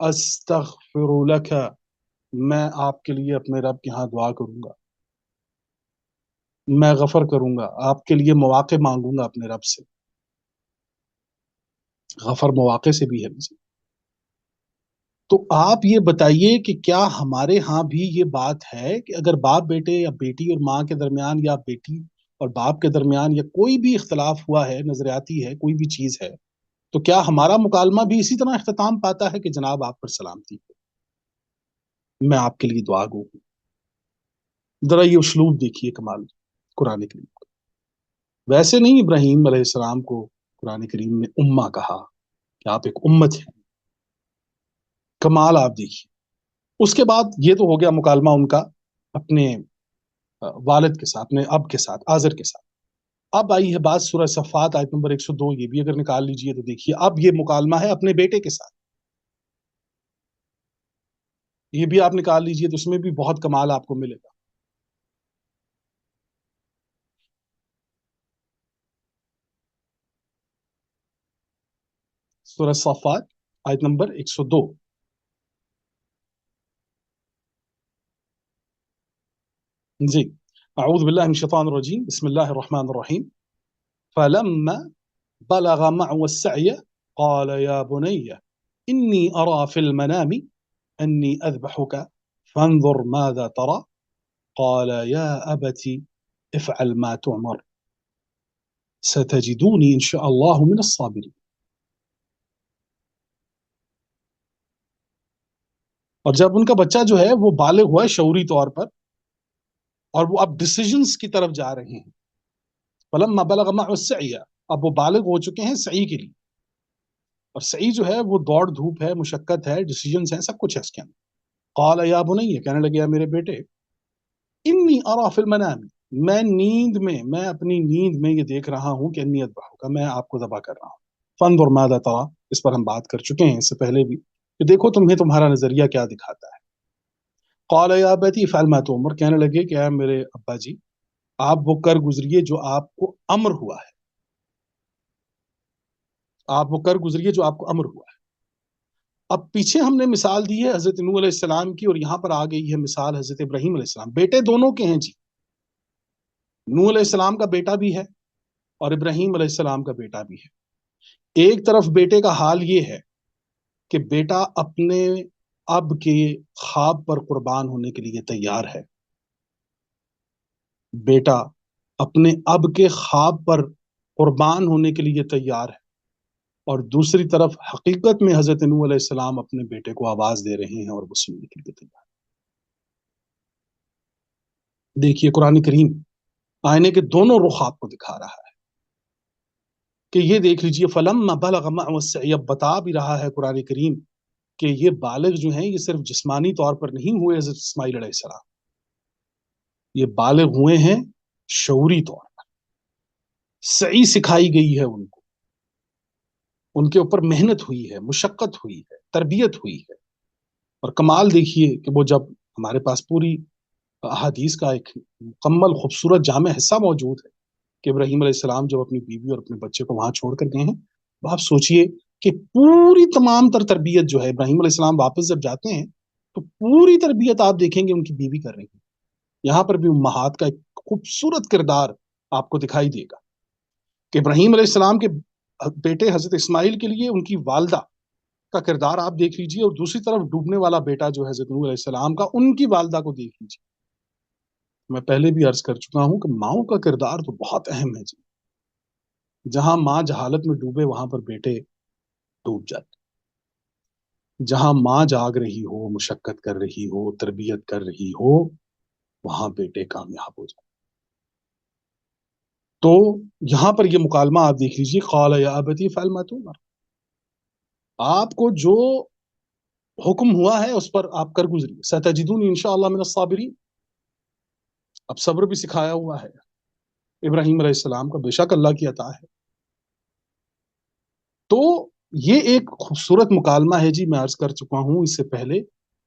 استغفر لک، میں آپ کے لیے اپنے رب کے ہاں دعا کروں گا، میں غفر کروں گا، آپ کے لیے مواقع مانگوں گا اپنے رب سے. غفر مواقع سے بھی ہے. تو آپ یہ بتائیے کہ کیا ہمارے ہاں بھی یہ بات ہے کہ اگر باپ بیٹے یا بیٹی اور ماں کے درمیان یا بیٹی اور باپ کے درمیان یا کوئی بھی اختلاف ہوا ہے، نظریاتی ہے، کوئی بھی چیز ہے، تو کیا ہمارا مکالمہ بھی اسی طرح اختتام پاتا ہے کہ جناب آپ پر سلامتی ہو، میں آپ کے لیے دعا گو ہوں؟ ذرا یہ اسلوب دیکھیے کمال قرآن کریم کا. ویسے نہیں ابراہیم علیہ السلام کو قرآن کریم نے امہ کہا کہ آپ ایک امت ہیں. کمال آپ دیکھیے. اس کے بعد یہ تو ہو گیا مکالمہ ان کا اپنے والد کے ساتھ، اپنے اب کے ساتھ، آزر کے ساتھ. اب آئی ہے بات سورہ صفات آیت نمبر 102. یہ بھی اگر نکال لیجئے تو دیکھیے اب یہ مکالمہ ہے اپنے بیٹے کے ساتھ. یہ بھی آپ نکال لیجئے تو اس میں بھی بہت کمال آپ کو ملے گا. سورہ صفات آیت نمبر 102. جی، اعوذ باللہ من الشیطان الرجیم، بسم اللہ الرحمن الرحیم. فلما بلغ معه السعي قال يا بني إني أرى في المنام أني أذبحك فانظر ماذا ترى قال يا أبت افعل ما تؤمر ستجدوني إن شاء الله من الصابرين. اور جب ان کا بچہ جو ہے وہ بالغ ہوا ہے شعوری طور پر اور وہ اب ڈیسیجنز کی طرف جا رہے ہیں. فلما بلغ معه السعي، اب وہ بالغ ہو چکے ہیں سعی کے لیے. اور سعی جو ہے وہ دوڑ دھوپ ہے، مشقت ہے، ڈیسیجنز ہیں، سب کچھ ہے اس کے اندر. قال یا بنی، کہنے لگے میرے بیٹے، انی ارا فی المنام، میں نیند میں اپنی نیند میں یہ دیکھ رہا ہوں کہ انی اذبحک، میں آپ کو ذبح کر رہا ہوں. فانظر ماذا ترى، اس پر ہم بات کر چکے ہیں اس سے پہلے بھی کہ دیکھو تمہیں تمہارا نظریہ کیا دکھاتا ہے. قال یا ابتی افعل ما تؤمر، کہنے لگے کہ اے میرے ابا جی آپ وہ کر گزریے جو آپ کو امر ہوا ہے، آپ وہ کر گزریے جو آپ کو امر ہوا ہے. اب پیچھے ہم نے مثال دی ہے حضرت نوح علیہ السلام کی، اور یہاں پر آ گئی ہے مثال حضرت ابراہیم علیہ السلام. بیٹے دونوں کے ہیں جی، نوح علیہ السلام کا بیٹا بھی ہے اور ابراہیم علیہ السلام کا بیٹا بھی ہے. ایک طرف بیٹے کا حال یہ ہے کہ بیٹا اپنے اب کے خواب پر قربان ہونے کے لیے تیار ہے، بیٹا اپنے اب کے خواب پر قربان ہونے کے لیے تیار ہے، اور دوسری طرف حقیقت میں حضرت نوح علیہ السلام اپنے بیٹے کو آواز دے رہے ہیں اور وہ سننے کے لیے تیار. دیکھیے قرآن کریم آئینے کے دونوں رخ آپ کو دکھا رہا ہے کہ یہ دیکھ لیجئے فلما بلغ معه السعي، اب بتا بھی رہا ہے قرآن کریم کہ یہ بالغ جو ہیں یہ صرف جسمانی طور پر نہیں ہوئے حضرت اسماعیل علیہ السلام، یہ بالغ ہوئے ہیں شعوری طور پر. سعی سکھائی گئی ہے ان کو، ان کے اوپر محنت ہوئی ہے، مشقت ہوئی ہے، تربیت ہوئی ہے. اور کمال دیکھیے کہ وہ جب ہمارے پاس پوری احادیث کا ایک مکمل خوبصورت جامع حصہ موجود ہے کہ ابراہیم علیہ السلام جب اپنی بیوی اور اپنے بچے کو وہاں چھوڑ کر گئے ہیں، تو آپ سوچئے کہ پوری تمام تر تربیت جو ہے ابراہیم علیہ السلام واپس جب جاتے ہیں تو پوری تربیت آپ دیکھیں گے ان کی بیوی کر رہی ہے. یہاں پر بھی امہات کا ایک خوبصورت کردار آپ کو دکھائی دے گا کہ ابراہیم علیہ السلام کے بیٹے حضرت اسماعیل کے لیے ان کی والدہ کا کردار آپ دیکھ لیجئے، اور دوسری طرف ڈوبنے والا بیٹا جو ہے حضرت نوح علیہ السلام کا، ان کی والدہ کو دیکھ لیجئے. میں پہلے بھی عرض کر چکا ہوں کہ ماؤں کا کردار تو بہت اہم ہے جی. جہاں ماں جہالت میں ڈوبے وہاں پر بیٹے ڈوب جاتے. جہاں ماں جاگ رہی ہو، مشقت کر رہی ہو، تربیت کر رہی ہو، وہاں بیٹے کامیاب ہو جاتے. تو یہاں پر یہ مکالمہ آپ دیکھ لیجئے، قال یا ابتی افعل ما تؤمر، آپ کو جو حکم ہوا ہے اس پر آپ کر گزریے. ستجدونی انشاءاللہ من الصابرین، اب صبر بھی سکھایا ہوا ہے ابراہیم علیہ السلام کا، بے شک اللہ کی عطا ہے. تو یہ ایک خوبصورت مکالمہ ہے جی. میں عرض کر چکا ہوں اس سے پہلے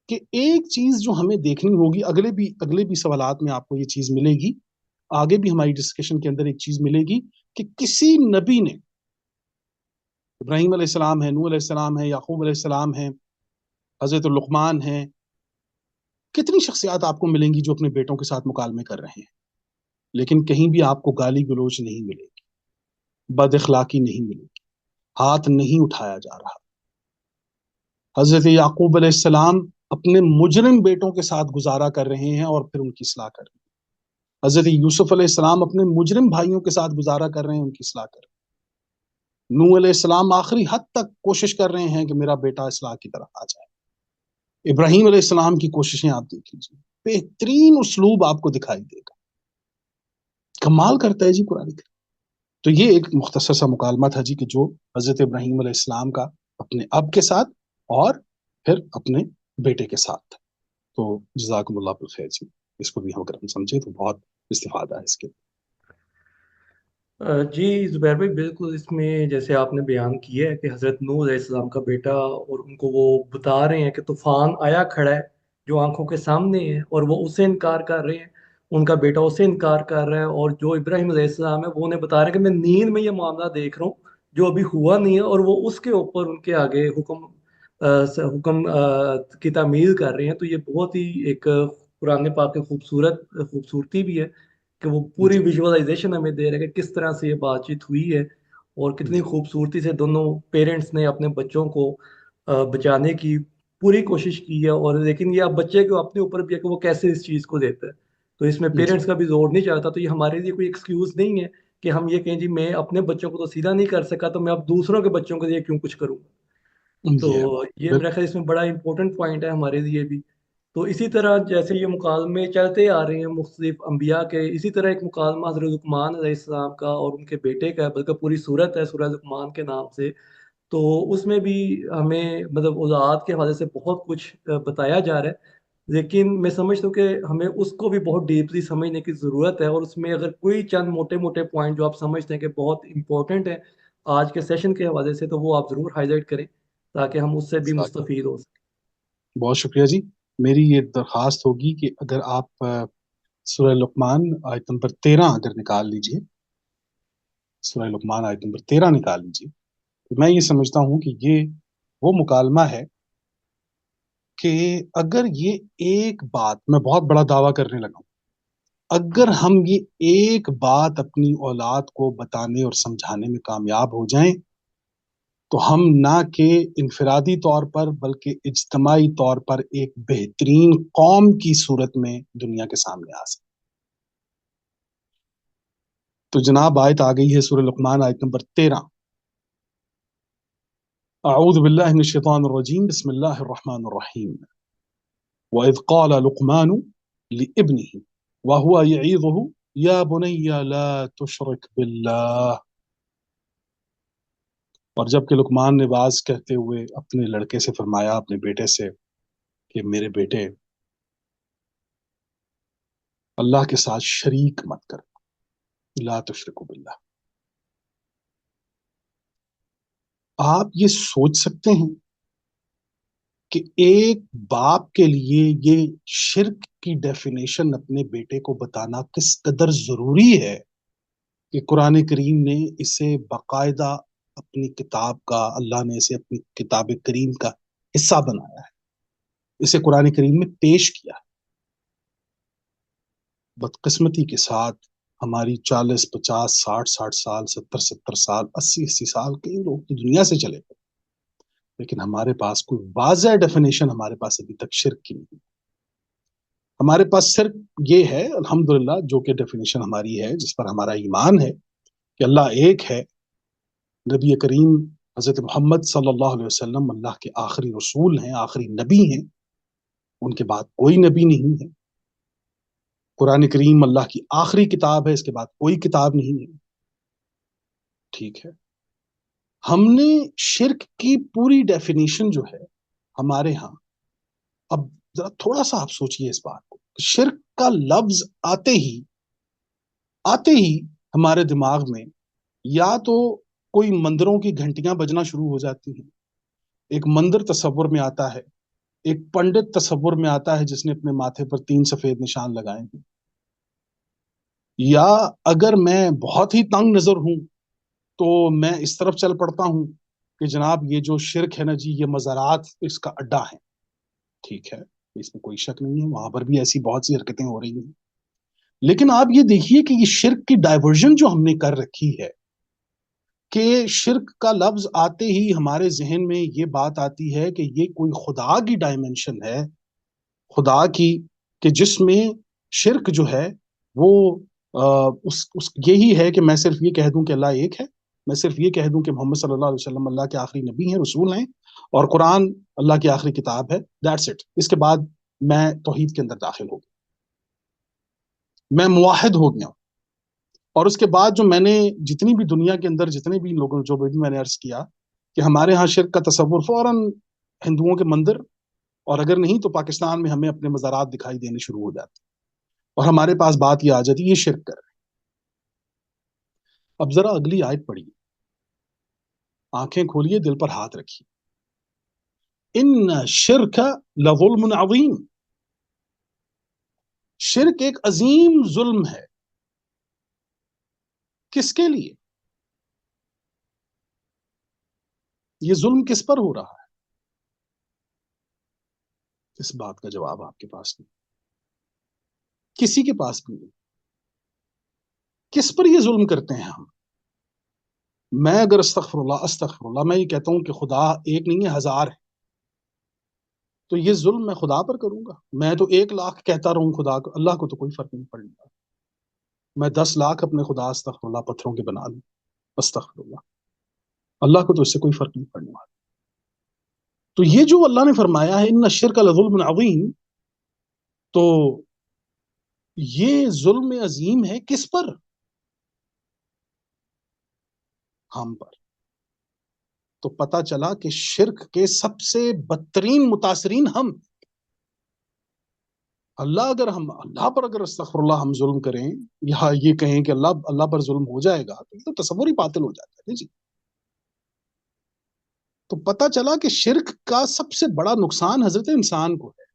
کہ ایک چیز جو ہمیں دیکھنی ہوگی، اگلے بھی سوالات میں آپ کو یہ چیز ملے گی، آگے بھی ہماری ڈسکشن کے اندر ایک چیز ملے گی کہ کسی نبی نے، ابراہیم علیہ السلام ہے، نوح علیہ السلام ہے، یعقوب علیہ السلام ہے، حضرت لقمان ہیں، کتنی شخصیات آپ کو ملیں گی جو اپنے بیٹوں کے ساتھ مکالمے کر رہے ہیں، لیکن کہیں بھی آپ کو گالی گلوچ نہیں ملے گی، بد اخلاقی نہیں ملے گی، ہاتھ نہیں اٹھایا جا رہا۔ حضرت یعقوب علیہ السلام اپنے مجرم بیٹوں کے ساتھ گزارا کر رہے ہیں اور پھر ان کی اصلاح کر رہے ہیں۔ حضرت یوسف علیہ السلام اپنے مجرم بھائیوں کے ساتھ گزارا کر رہے ہیں، ان کی اصلاح کر رہے ہیں۔ نوح علیہ السلام آخری حد تک کوشش کر رہے ہیں کہ میرا بیٹا اصلاح کی طرف آ جائے۔ ابراہیم علیہ السلام کی کوششیں آپ دیکھ لیجیے، بہترین اسلوب آپ کو دکھائی دے گا، کمال کرتا ہے جی قرآن کریم۔ تو یہ ایک مختصر سا مکالمہ تھا جی کہ جو حضرت ابراہیم علیہ السلام کا اپنے اب کے ساتھ اور پھر اپنے بیٹے کے ساتھ تھا۔ تو جزاکم اللہ بالخیر جی، اس کو بھی اگر ہم سمجھے تو بہت استفادہ ہے اس کے۔ جی زبیر بھائی، بالکل اس میں جیسے آپ نے بیان کیا ہے کہ حضرت نوح علیہ السلام کا بیٹا، اور ان کو وہ بتا رہے ہیں کہ طوفان آیا کھڑا ہے جو آنکھوں کے سامنے ہے، اور وہ اسے انکار کر رہے ہیں، ان کا بیٹا اسے انکار کر رہا ہے، اور جو ابراہیم علیہ السلام ہے وہ انہیں بتا رہے ہیں کہ میں نیند میں یہ معاملہ دیکھ رہا ہوں جو ابھی ہوا نہیں ہے، اور وہ اس کے اوپر ان کے آگے حکم کی تعمیل کر رہے ہیں۔ تو یہ بہت ہی ایک قرآن پاک کی خوبصورتی بھی ہے کہ وہ پوری جی ویژولائزیشن ہمیں دے رہا ہے کہ کس طرح سے یہ بات چیت ہوئی ہے، اور کتنی جی خوبصورتی سے دونوں پیرنٹس نے اپنے بچوں کو بچانے کی پوری کوشش کی ہے، اور لیکن یہ اب بچے کو اپنے اوپر بھی ہے کہ وہ کیسے اس چیز کو دیتا ہے۔ تو اس میں جی پیرنٹس کا بھی زور نہیں چاہتا، تو یہ ہمارے لیے کوئی ایکسکیوز نہیں ہے کہ ہم یہ کہیں جی میں اپنے بچوں کو تو سیدھا نہیں کر سکا، تو میں اب دوسروں کے بچوں کے لیے کیوں کچھ کروں۔ تو جی یہ میرا خیال اس میں بڑا امپورٹنٹ پوائنٹ ہے ہمارے لیے بھی۔ تو اسی طرح جیسے یہ مکالمے چلتے آ رہے ہیں مختلف انبیاء کے، اسی طرح ایک مکالمہ حضرت لقمان علیہ السلام کا اور ان کے بیٹے کا ہے، بلکہ پوری صورت ہے سورہ لقمان کے نام سے۔ تو اس میں بھی ہمیں مطلب اولاد کے حوالے سے بہت کچھ بتایا جا رہا ہے، لیکن میں سمجھتا ہوں کہ ہمیں اس کو بھی بہت ڈیپلی سمجھنے کی ضرورت ہے، اور اس میں اگر کوئی چند موٹے موٹے پوائنٹ جو آپ سمجھتے ہیں کہ بہت امپورٹنٹ ہیں آج کے سیشن کے حوالے سے، تو وہ آپ ضرور ہائی لائٹ کریں تاکہ ہم اس سے بھی جزاک مستفید ہو سکیں۔ بہت شکریہ جی۔ میری یہ درخواست ہوگی کہ اگر آپ سورہ لقمان آیت نمبر 13 اگر نکال لیجئے، سورہ لقمان آیت نمبر 13 نکال لیجئے، تو میں یہ سمجھتا ہوں کہ یہ وہ مکالمہ ہے کہ اگر یہ ایک بات، میں بہت بڑا دعویٰ کرنے لگا ہوں، اگر ہم یہ ایک بات اپنی اولاد کو بتانے اور سمجھانے میں کامیاب ہو جائیں تو ہم نہ کہ انفرادی طور پر بلکہ اجتماعی طور پر ایک بہترین قوم کی صورت میں دنیا کے سامنے آ سکتے۔ تو جناب آیت آ گئی ہے سورہ لقمان آیت نمبر 13۔ اعوذ باللہ من الشیطان الرجیم، بسم اللہ الرحمن الرحیم۔ وَإِذْ قَالَ لُقْمَانُ لِابْنِهِ وَهُوَ يَعِظُهُ يَا بُنَيَّ لَا تُشْرِكْ بِاللَّهِ۔ اور جب کہ لقمان نے واعظ کہتے ہوئے اپنے لڑکے سے فرمایا، اپنے بیٹے سے، کہ میرے بیٹے اللہ کے ساتھ شریک مت کر، لا تشرکو باللہ۔ آپ یہ سوچ سکتے ہیں کہ ایک باپ کے لیے یہ شرک کی ڈیفینیشن اپنے بیٹے کو بتانا کس قدر ضروری ہے کہ قرآن کریم نے اسے باقاعدہ اپنی کتاب کا، اللہ نے اسے اپنی کتاب کریم کا حصہ بنایا ہے، اسے قرآن کریم میں پیش کیا ہے۔ بدقسمتی کے ساتھ ہماری 40 50 60 60 سال، 70 70 سال، 80 80 سال کئی لوگ تو دنیا سے چلے گئے، لیکن ہمارے پاس کوئی واضح ڈیفینیشن ہمارے پاس ابھی تک شرک کی نہیں۔ ہمارے پاس صرف یہ ہے الحمدللہ جو کہ ڈیفینیشن ہماری ہے، جس پر ہمارا ایمان ہے کہ اللہ ایک ہے، نبی کریم حضرت محمد صلی اللہ علیہ وسلم اللہ کے آخری رسول ہیں، آخری نبی ہیں، ان کے بعد کوئی نبی نہیں ہے، قرآن کریم اللہ کی آخری کتاب ہے، اس کے بعد کوئی کتاب نہیں ہے۔ ٹھیک ہے، ہم نے شرک کی پوری ڈیفینیشن جو ہے ہمارے ہاں، اب ذرا تھوڑا سا آپ سوچئے اس بات کو، شرک کا لفظ آتے ہی ہمارے دماغ میں یا تو کوئی مندروں کی گھنٹیاں بجنا شروع ہو جاتی ہیں، ایک مندر تصور میں آتا ہے، ایک پنڈت تصور میں آتا ہے جس نے اپنے ماتھے پر 3 سفید نشان لگائے ہیں، یا اگر میں بہت ہی تنگ نظر ہوں تو میں اس طرف چل پڑتا ہوں کہ جناب یہ جو شرک ہے نا جی، یہ مزارات اس کا اڈا ہے، ٹھیک ہے، اس میں کوئی شک نہیں ہے، وہاں پر بھی ایسی بہت سی حرکتیں ہو رہی ہیں، لیکن آپ یہ دیکھیے کہ یہ شرک کی ڈائیورژن جو ہم نے کر رکھی ہے، کہ شرک کا لفظ آتے ہی ہمارے ذہن میں یہ بات آتی ہے کہ یہ کوئی خدا کی ڈائمنشن ہے، خدا کی، کہ جس میں شرک جو ہے وہ یہی ہے کہ میں صرف یہ کہہ دوں کہ اللہ ایک ہے، میں صرف یہ کہہ دوں کہ محمد صلی اللہ علیہ وسلم اللہ کے آخری نبی ہیں، رسول ہیں، اور قرآن اللہ کی آخری کتاب ہے، دیٹس اٹ، اس کے بعد میں توحید کے اندر داخل ہو گیا، میں موحد ہو گیا ہوں۔ اور اس کے بعد جو میں نے جتنی بھی دنیا کے اندر جتنے بھی لوگوں جو بھی میں نے عرض کیا کہ ہمارے ہاں شرک کا تصور فوراً ہندوؤں کے مندر، اور اگر نہیں تو پاکستان میں ہمیں اپنے مزارات دکھائی دینے شروع ہو جاتے، اور ہمارے پاس بات یہ آ جاتی یہ شرک کر رہے ہیں۔ اب ذرا اگلی آیت پڑھیے، آنکھیں کھولیے، دل پر ہاتھ رکھیے، ان شرک لظلم عظیم، شرک ایک عظیم ظلم ہے، کس کے لیے؟ یہ ظلم کس پر ہو رہا ہے؟ اس بات کا جواب آپ کے پاس نہیں، کسی کے پاس بھی نہیں۔ کس پر یہ ظلم کرتے ہیں ہم؟ میں اگر استغفر اللہ میں یہ کہتا ہوں کہ خدا ایک نہیں ہے، ہزار ہے، تو یہ ظلم میں خدا پر کروں گا؟ میں تو 1,00,000 کہتا رہوں خدا کو، اللہ کو تو کوئی فرق نہیں پڑنے والا، میں 10,00,000 اپنے خدا استغفر اللہ پتھروں کے بنا لوں، استغفر اللہ، اللہ کو تو اس سے کوئی فرق نہیں پڑنے والا۔ تو یہ جو اللہ نے فرمایا ہے ان الشرک لظلم عظیم، تو یہ ظلم عظیم ہے کس پر؟ ہم پر۔ تو پتا چلا کہ شرک کے سب سے بدترین متاثرین ہم، اللہ پر اگر استغفر اللہ ہم ظلم کریں، یا یہ کہیں کہ اللہ پر ظلم ہو جائے گا، تو یہ تو تصور ہی باطل ہو جاتا ہے جی۔ تو پتا چلا کہ شرک کا سب سے بڑا نقصان حضرت انسان کو ہے۔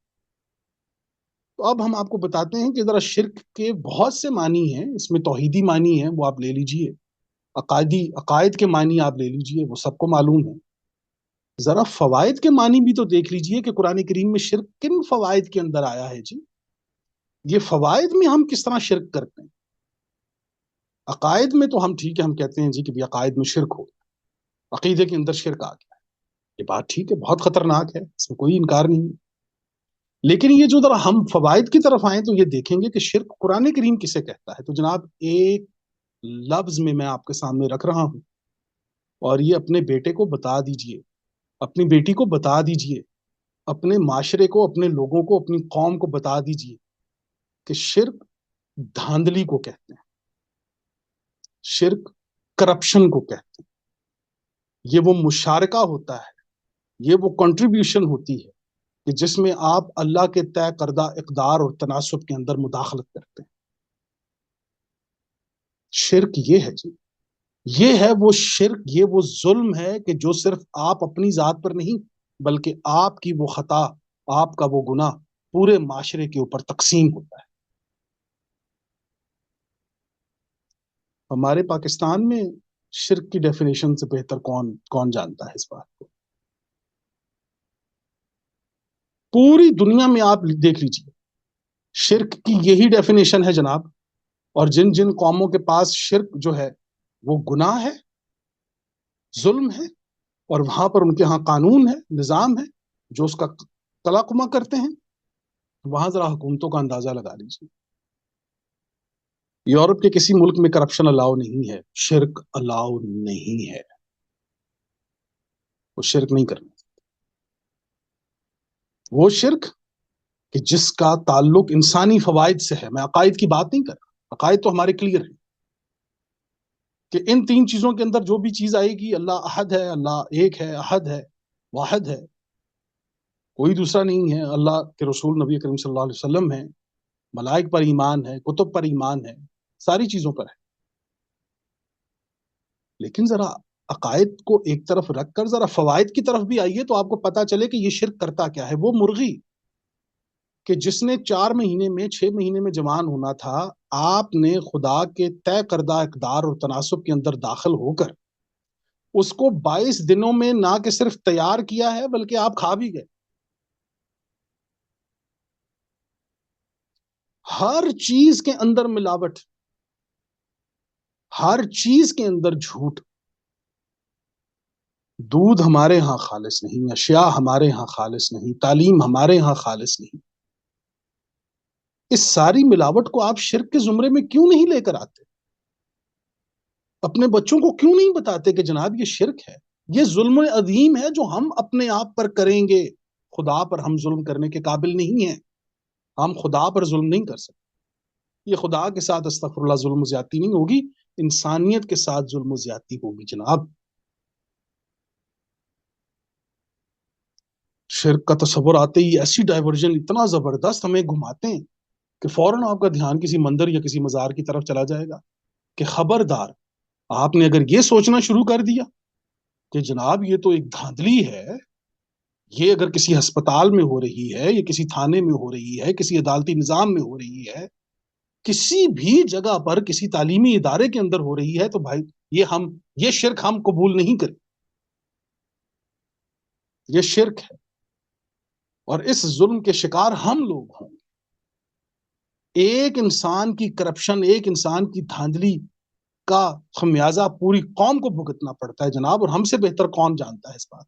تو اب ہم آپ کو بتاتے ہیں کہ ذرا شرک کے بہت سے معنی ہیں، اس میں توحیدی معنی ہیں، وہ آپ لے لیجئے، عقائد کے معنی آپ لے لیجئے، وہ سب کو معلوم ہے۔ ذرا فوائد کے معنی بھی تو دیکھ لیجئے کہ قرآن کریم میں شرک کن فوائد کے اندر آیا ہے جی۔ یہ فوائد میں ہم کس طرح شرک کرتے ہیں؟ عقائد میں تو ہم ٹھیک ہے، ہم کہتے ہیں جی کہ عقائد میں شرک ہو، عقیدے کے اندر شرک آ گیا، یہ بات ٹھیک ہے، بہت خطرناک ہے، اس میں کوئی انکار نہیں، لیکن یہ جو ذرا ہم فوائد کی طرف آئیں تو یہ دیکھیں گے کہ شرک قرآن کریم کسے کہتا ہے۔ تو جناب ایک لفظ میں آپ کے سامنے رکھ رہا ہوں، اور یہ اپنے بیٹے کو بتا دیجئے، اپنی بیٹی کو بتا دیجئے، اپنے معاشرے کو، اپنے لوگوں کو، اپنی قوم کو بتا دیجئے کہ شرک دھاندلی کو کہتے ہیں، شرک کرپشن کو کہتے ہیں، یہ وہ مشارکہ ہوتا ہے، یہ وہ کنٹریبیوشن ہوتی ہے کہ جس میں آپ اللہ کے طے کردہ اقدار اور تناسب کے اندر مداخلت کرتے ہیں۔ شرک یہ ہے جی، یہ ہے وہ شرک، یہ وہ ظلم ہے کہ جو صرف آپ اپنی ذات پر نہیں، بلکہ آپ کی وہ خطا، آپ کا وہ گناہ پورے معاشرے کے اوپر تقسیم ہوتا ہے۔ ہمارے پاکستان میں شرک کی ڈیفینیشن سے بہتر کون جانتا ہے اس بات کو؟ پوری دنیا میں آپ دیکھ لیجیے، شرک کی یہی ڈیفینیشن ہے جناب، اور جن جن قوموں کے پاس شرک جو ہے وہ گناہ ہے، ظلم ہے، اور وہاں پر ان کے ہاں قانون ہے، نظام ہے جو اس کا تلاقمہ کرتے ہیں، وہاں ذرا حکومتوں کا اندازہ لگا لیجیے۔ یورپ کے کسی ملک میں کرپشن الاؤ نہیں ہے، شرک الاؤ نہیں ہے، وہ شرک نہیں کرنا، وہ شرک کہ جس کا تعلق انسانی فوائد سے ہے۔ میں عقائد کی بات نہیں کر رہا، عقائد تو ہمارے کلیئر ہیں کہ ان 3 چیزوں کے اندر جو بھی چیز آئے گی، اللہ احد ہے، اللہ ایک ہے، احد ہے، واحد ہے، کوئی دوسرا نہیں ہے، اللہ کے رسول نبی کریم صلی اللہ علیہ وسلم ہیں، ملائک پر ایمان ہے، کتب پر ایمان ہے، ساری چیزوں پر ہے۔ لیکن ذرا عقائد کو ایک طرف رکھ کر ذرا فوائد کی طرف بھی آئیے تو آپ کو پتا چلے کہ یہ شرک کرتا کیا ہے۔ وہ مرغی کہ جس نے 4 مہینے میں 6 مہینے میں جوان ہونا تھا، آپ نے خدا کے طے کردہ اقدار اور تناسب کے اندر داخل ہو کر اس کو 22 دنوں میں نہ کہ صرف تیار کیا ہے بلکہ آپ کھا بھی گئے۔ ہر چیز کے اندر ملاوٹ، ہر چیز کے اندر جھوٹ. دودھ ہمارے ہاں خالص نہیں، اشیاء ہمارے ہاں خالص نہیں، تعلیم ہمارے ہاں خالص نہیں. اس ساری ملاوٹ کو آپ شرک کے زمرے میں کیوں نہیں لے کر آتے؟ اپنے بچوں کو کیوں نہیں بتاتے کہ جناب یہ شرک ہے، یہ ظلم عظیم ہے جو ہم اپنے آپ پر کریں گے. خدا پر ہم ظلم کرنے کے قابل نہیں ہیں، ہم خدا پر ظلم نہیں کر سکتے. یہ خدا کے ساتھ استغفر اللہ ظلم و زیادتی نہیں ہوگی، انسانیت کے ساتھ ظلم و زیادتی ہوگی جناب. شرک کا تصور آتے ہی ایسی ڈائیورژن اتنا زبردست ہمیں گھماتے ہیں کہ فوراً آپ کا دھیان کسی مندر یا کسی مزار کی طرف چلا جائے گا کہ خبردار، آپ نے اگر یہ سوچنا شروع کر دیا کہ جناب یہ تو ایک دھاندلی ہے، یہ اگر کسی ہسپتال میں ہو رہی ہے، یہ کسی تھانے میں ہو رہی ہے، کسی عدالتی نظام میں ہو رہی ہے، کسی بھی جگہ پر کسی تعلیمی ادارے کے اندر ہو رہی ہے، تو بھائی یہ شرک ہم قبول نہیں کریں. یہ شرک ہے اور اس ظلم کے شکار ہم لوگ ہوں. ایک انسان کی کرپشن، ایک انسان کی دھاندلی کا خمیازہ پوری قوم کو بھگتنا پڑتا ہے جناب، اور ہم سے بہتر کون جانتا ہے اس بات.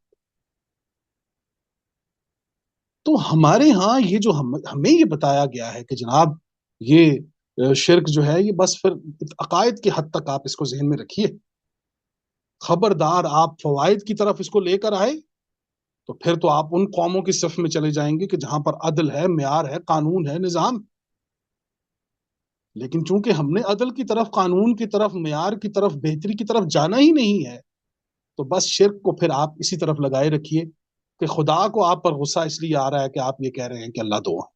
تو ہمارے ہاں یہ جو ہمیں یہ بتایا گیا ہے کہ جناب یہ شرک جو ہے، یہ بس پھر عقائد کی حد تک آپ اس کو ذہن میں رکھیے. خبردار آپ فوائد کی طرف اس کو لے کر آئے تو پھر تو آپ ان قوموں کی صف میں چلے جائیں گے کہ جہاں پر عدل ہے، معیار ہے، قانون ہے، نظام. لیکن چونکہ ہم نے عدل کی طرف، قانون کی طرف، معیار کی طرف، بہتری کی طرف جانا ہی نہیں ہے، تو بس شرک کو پھر آپ اسی طرف لگائے رکھیے کہ خدا کو آپ پر غصہ اس لیے آ رہا ہے کہ آپ یہ کہہ رہے ہیں کہ اللہ دو ہے.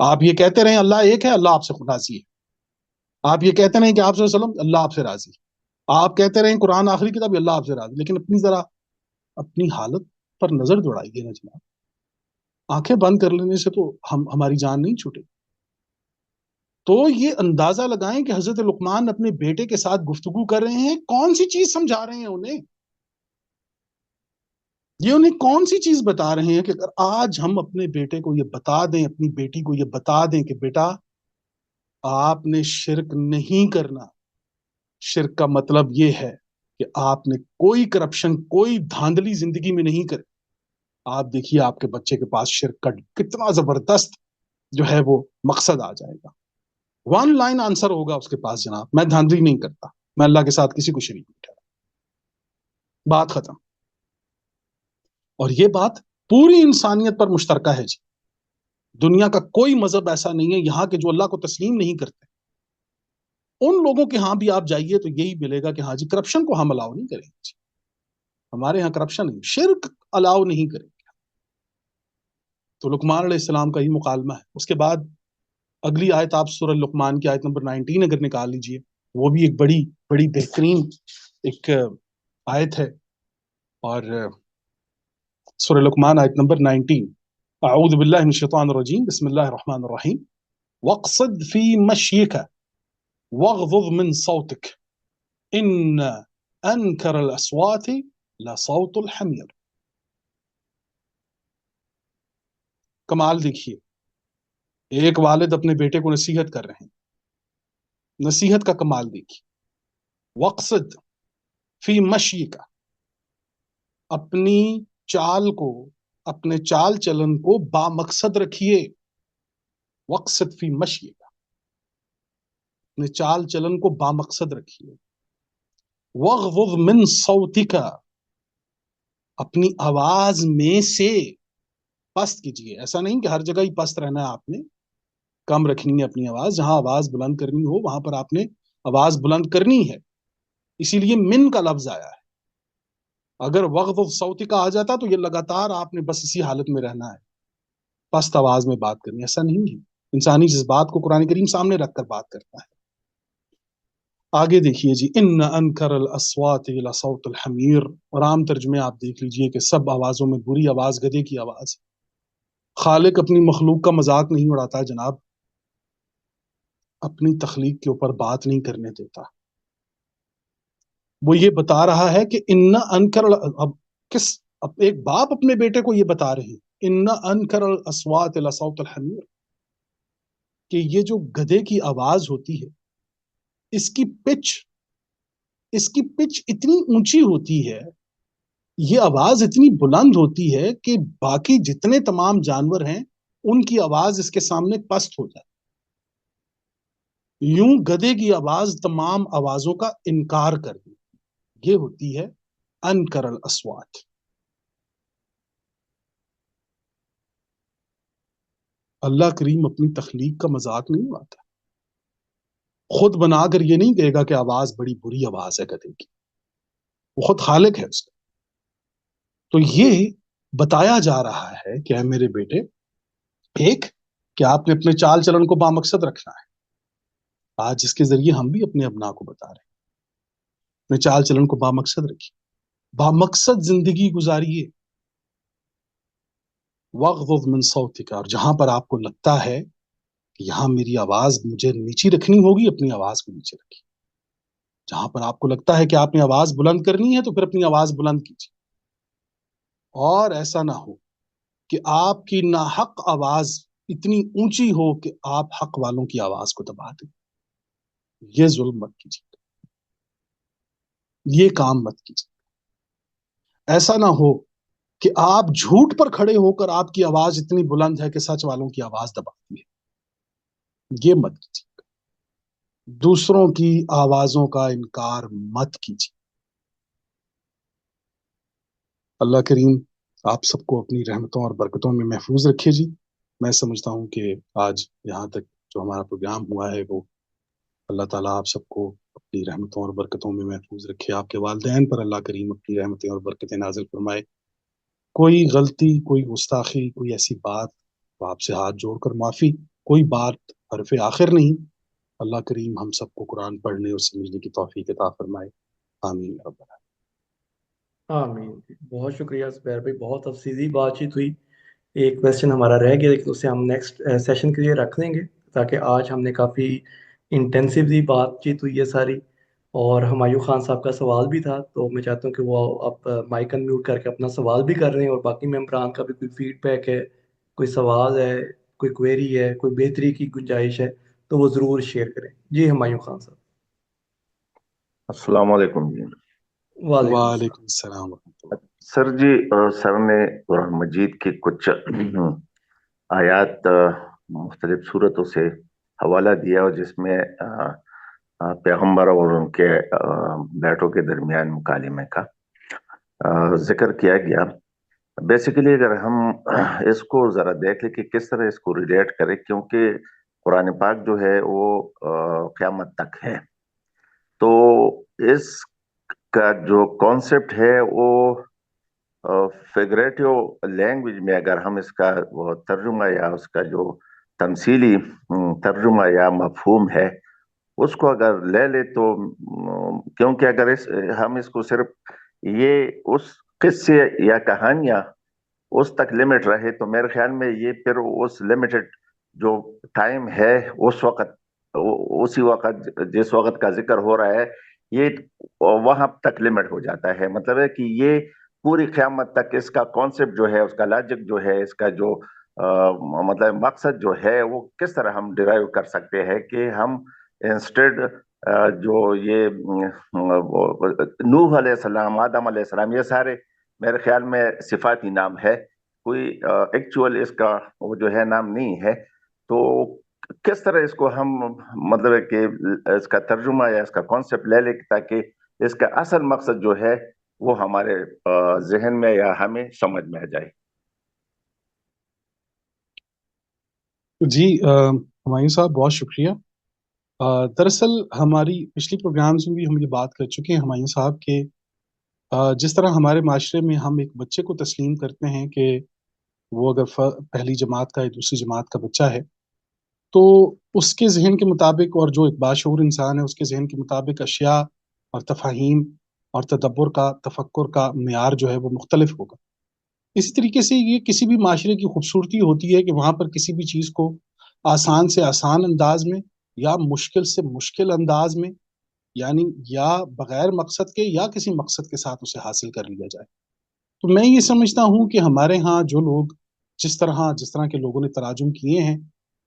آپ یہ کہتے رہیں اللہ ایک ہے، اللہ آپ سے راضی ہے. آپ یہ کہتے رہیں کہ آپ صلی اللہ علیہ وسلم، اللہ آپ سے راضی. آپ کہتے رہیں قرآن آخری کتاب، اللہ آپ سے راضی. لیکن اپنی حالت پر نظر دوڑائیے نا جناب. آنکھیں بند کر لینے سے تو ہماری جان نہیں چھوٹے. تو یہ اندازہ لگائیں کہ حضرت لقمان اپنے بیٹے کے ساتھ گفتگو کر رہے ہیں، کون سی چیز سمجھا رہے ہیں انہیں. یہ انہیں کون سی چیز بتا رہے ہیں کہ اگر آج ہم اپنے بیٹے کو یہ بتا دیں، اپنی بیٹی کو یہ بتا دیں کہ بیٹا آپ نے شرک نہیں کرنا، شرک کا مطلب یہ ہے کہ آپ نے کوئی کرپشن، کوئی دھاندلی زندگی میں نہیں کرے. آپ دیکھیے آپ کے بچے کے پاس شرک کا کتنا زبردست جو ہے وہ مقصد آ جائے گا. 1 لائن آنسر ہوگا اس کے پاس، جناب میں دھاندلی نہیں کرتا، میں اللہ کے ساتھ کسی کو شریک نہیں ٹھہرا. بات ختم. اور یہ بات پوری انسانیت پر مشترکہ ہے جی. دنیا کا کوئی مذہب ایسا نہیں ہے یہاں کے جو اللہ کو تسلیم نہیں کرتے. ان لوگوں کے ہاں بھی آپ جائیے تو یہی ملے گا کہ ہاں جی کرپشن کو ہم الاؤ نہیں کریں گے جی. ہمارے یہاں کرپشن نہیں، شرک الاؤ نہیں کریں گے. تو لقمان علیہ السلام کا یہ مکالمہ ہے. اس کے بعد اگلی آیت آپ سورہ لقمان کی آیت نمبر 19 اگر نکال لیجئے، وہ بھی ایک بڑی بڑی بہترین ایک آیت ہے. اور سورہ لقمان آیت نمبر 19، اعوذ باللہ من الشیطان الرجیم، بسم اللہ الرحمن الرحیم. واقصد فی مشیک واغضض من صوتک ان انکر الاصوات لصوت الحمیر. کمال دیکھیے، ایک والد اپنے بیٹے کو نصیحت کر رہے ہیں. نصیحت کا کمال دیکھیے. وقصد فی مشیک، اپنی چال کو، اپنے چال چلن کو با مقصد رکھیے. وقصد فی مشیک، اپنے چال چلن کو با مقصد رکھیے. وغضض من صوتک، اپنی آواز میں سے پست کیجیے. ایسا نہیں کہ ہر جگہ ہی پست رہنا ہے، آپ نے کم رکھنی ہے اپنی آواز. جہاں آواز بلند کرنی ہو وہاں پر آپ نے آواز بلند کرنی ہے. اسی لیے من کا لفظ آیا ہے. اگر وغضض صوتک آ جاتا تو یہ لگاتار آپ نے بس اسی حالت میں رہنا ہے، پست آواز میں بات کرنی. ایسا نہیں ہے. انسانی جذبات کو قرآن کریم سامنے رکھ کر بات کرتا ہے. آگے دیکھیے جی، ان انکر الاصوات لصوت الحمیر. اور عام ترجمے آپ دیکھ لیجئے کہ سب آوازوں میں بری آواز گدھے کی آواز. خالق اپنی مخلوق کا مذاق نہیں اڑاتا جناب، اپنی تخلیق کے اوپر بات نہیں کرنے دیتا. وہ یہ بتا رہا ہے کہ ان انکر، اب ایک باپ اپنے بیٹے کو یہ بتا رہے ہیں، ان انکر الاصوات لصوت الحمیر. کہ یہ جو گدھے کی آواز ہوتی ہے اس کی پچ اتنی اونچی ہوتی ہے، یہ آواز اتنی بلند ہوتی ہے کہ باقی جتنے تمام جانور ہیں ان کی آواز اس کے سامنے پست ہو جاتی، یوں گدھے کی آواز تمام آوازوں کا انکار کر دی. یہ ہوتی ہے انکر الاسوات. اللہ کریم اپنی تخلیق کا مذاق نہیں اڑاتا. خود بنا کر یہ نہیں کہے گا کہ آواز بڑی بری آواز ہے گدھے کی، وہ خود خالق ہے اس کا. تو یہ بتایا جا رہا ہے کہ اے میرے بیٹے، ایک کہ آپ نے اپنے چال چلن کو بامقصد رکھنا ہے. آج جس کے ذریعے ہم بھی اپنے ابناء کو بتا رہے ہیں اپنے چال چلن کو بامقصد رکھیے، بامقصد زندگی گزاریے. وغضض من صوتک، اور جہاں پر آپ کو لگتا ہے کہ یہاں میری آواز مجھے نیچی رکھنی ہوگی، اپنی آواز کو نیچے رکھیے. جہاں پر آپ کو لگتا ہے کہ آپ نے آواز بلند کرنی ہے تو پھر اپنی آواز بلند کیجیے. اور ایسا نہ ہو کہ آپ کی ناحق آواز اتنی اونچی ہو کہ آپ حق والوں کی آواز کو دبا دیں. یہ ظلم مت کیجیے، یہ کام مت کیجیے. ایسا نہ ہو کہ آپ جھوٹ پر کھڑے ہو کر آپ کی آواز اتنی بلند ہے کہ سچ والوں کی آواز دباتی ہے. یہ مت کیجیے. دوسروں کی آوازوں کا انکار مت کیجیے. اللہ کریم آپ سب کو اپنی رحمتوں اور برکتوں میں محفوظ رکھے جی. میں سمجھتا ہوں کہ آج یہاں تک جو ہمارا پروگرام ہوا ہے وہ اللہ تعالیٰ آپ سب کو اپنی رحمتوں اور برکتوں میں محفوظ رکھے. آپ کے والدین پر اللہ کریم اپنی رحمتیں اور برکتیں نازل فرمائے. کوئی غلطی، کوئی گستاخی، کوئی ایسی بات تو آپ سے ہاتھ جوڑ کر معافی. کوئی بات حرف آخر نہیں. اللہ کریم ہم سب کو قرآن پڑھنے اور سمجھنے کی توفیق عطا فرمائے. آمین یا رب العالمین. آمین. بہت شکریہ زبیر بھائی، بہت تفصیلی بات چیت ہوئی. ایک کویسچن ہمارا رہ گیا لیکن اسے ہم نیکسٹ سیشن کے لیے رکھ لیں گے، تاکہ آج ہم نے کافی انٹینسیولی بات چیت ہوئی ہے ساری. اور ہمایوں خان صاحب کا سوال بھی تھا، تو میں چاہتا ہوں کہ وہ اب مائک انمیوٹ کر کے اپنا سوال بھی کر رہے ہیں، اور باقی ممبران کا بھی کوئی فیڈ بیک ہے، کوئی سوال ہے، کوئی کویری ہے، کوئی بہتری کی گنجائش ہے تو وہ ضرور شیئر کریں. جی ہمایوں خان صاحب. السلام علیکم جی. وعلیکم السلام. وعلیکم السلام ورحمۃ اللہ. سر جی، سر نے قرآن مجید کی کچھ آیات مختلف صورتوں سے حوالہ دیا، اور جس میں پیغمبر اور ان کے بیٹوں کے درمیان مکالمے کا ذکر کیا گیا. بیسیکلی اگر ہم اس کو ذرا دیکھ لیں کہ کس طرح اس کو ریلیٹ کرے، کیونکہ قرآن پاک جو ہے وہ قیامت تک ہے، تو اس کا جو کانسیپٹ ہے وہ فیگریٹو لینگویج میں اگر ہم اس کا وہ ترجمہ یا اس کا جو تمثیلی ترجمہ یا مفہوم ہے اس کو اگر لے لے تو کیونکہ اگر ہم اس کو صرف یہ اس قصے یا کہانیاں اس تک لمٹ رہے تو میرے خیال میں یہ پھر اس لمیٹڈ جو ٹائم ہے اس وقت، اسی وقت جس وقت کا ذکر ہو رہا ہے، یہ وہاں تک لمٹ ہو جاتا ہے. مطلب ہے کہ یہ پوری قیامت تک اس کا کانسیپٹ جو ہے، اس کا لاجک جو ہے، اس کا جو مطلب مقصد جو ہے وہ کس طرح ہم ڈرائیو کر سکتے ہیں کہ ہم انسٹیڈ جو یہ نوح علیہ السلام، آدم علیہ السلام، یہ سارے میرے خیال میں صفاتی نام ہے، کوئی ایکچوئل اس کا وہ جو ہے نام نہیں ہے. تو کس طرح اس کو ہم مطلب ہے کہ اس کا ترجمہ یا اس کا کانسیپٹ لے لیں تاکہ اس کا اصل مقصد جو ہے وہ ہمارے ذہن میں یا ہمیں سمجھ میں آ جائے. جی ہمایوں صاحب بہت شکریہ. دراصل ہماری پچھلی پروگرامز میں بھی ہم یہ بات کر چکے ہیں ہمایوں صاحب کہ جس طرح ہمارے معاشرے میں ہم ایک بچے کو تسلیم کرتے ہیں کہ وہ اگر پہلی جماعت کا یا دوسری جماعت کا بچہ ہے تو اس کے ذہن کے مطابق، اور جو ایک باشعور انسان ہے اس کے ذہن کے مطابق اشیاء اور تفاہیم اور تدبر کا، تفکر کا معیار جو ہے وہ مختلف ہوگا. اسی طریقے سے یہ کسی بھی معاشرے کی خوبصورتی ہوتی ہے کہ وہاں پر کسی بھی چیز کو آسان سے آسان انداز میں یا مشکل سے مشکل انداز میں، یعنی یا بغیر مقصد کے یا کسی مقصد کے ساتھ اسے حاصل کر لیا جائے. تو میں یہ سمجھتا ہوں کہ ہمارے ہاں جو لوگ جس طرح کے لوگوں نے تراجم کیے ہیں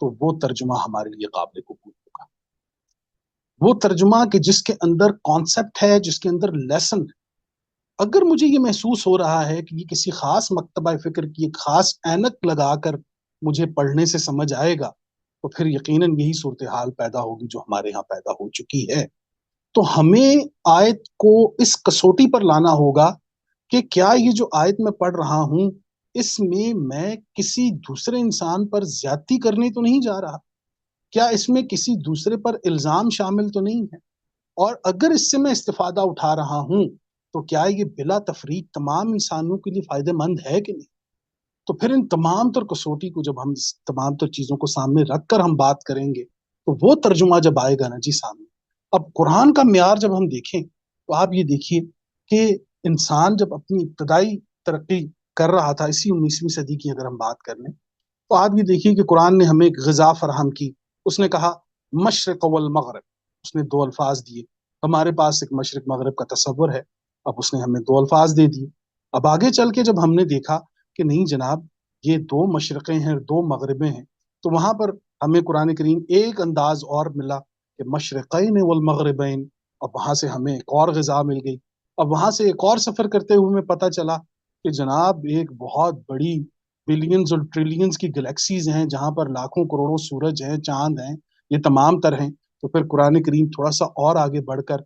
تو وہ ترجمہ ہمارے لیے قابل قبول ہوگا. وہ ترجمہ کہ جس کے اندر کانسیپٹ ہے، جس کے اندر لیسن ہے. اگر مجھے یہ محسوس ہو رہا ہے کہ یہ کسی خاص مکتبہ فکر کی ایک خاص اینک لگا کر مجھے پڑھنے سے سمجھ آئے گا، تو پھر یقیناً یہی صورتحال پیدا ہوگی جو ہمارے ہاں پیدا ہو چکی ہے. تو ہمیں آیت کو اس کسوٹی پر لانا ہوگا کہ کیا یہ جو آیت میں پڑھ رہا ہوں اس میں کسی دوسرے انسان پر زیادتی کرنے تو نہیں جا رہا، کیا اس میں کسی دوسرے پر الزام شامل تو نہیں ہے، اور اگر اس سے میں استفادہ اٹھا رہا ہوں تو کیا یہ بلا تفریق تمام انسانوں کے لیے فائدہ مند ہے کہ نہیں. تو پھر ان تمام تر کسوٹی کو جب ہم تمام تر چیزوں کو سامنے رکھ کر ہم بات کریں گے تو وہ ترجمہ جب آئے گا نا جی سامنے. اب قرآن کا معیار جب ہم دیکھیں تو آپ یہ دیکھیے کہ انسان جب اپنی ابتدائی ترقی کر رہا تھا، اسی 19ویں صدی کی اگر ہم بات کر لیں تو آپ یہ دیکھیے کہ قرآن نے ہمیں ایک غذا فراہم کی. اس نے کہا مشرق والمغرب، اس نے دو الفاظ دیے. ہمارے پاس ایک مشرق مغرب کا تصور ہے، اب اس نے ہمیں دو الفاظ دے دیے. اب آگے چل کے جب ہم نے دیکھا کہ نہیں جناب یہ دو مشرقیں ہیں، دو مغربیں ہیں، تو وہاں پر ہمیں قرآن کریم ایک انداز اور ملا کہ مشرقین والمغربین. اب وہاں سے ہمیں ایک اور غذا مل گئی. اب وہاں سے ایک اور سفر کرتے ہوئے ہمیں پتہ چلا کہ جناب ایک بہت بڑی بلینز اور ٹریلینز کی گلیکسیز ہیں جہاں پر لاکھوں کروڑوں سورج ہیں، چاند ہیں، یہ تمام تر ہیں. تو پھر قرآن کریم تھوڑا سا اور آگے بڑھ کر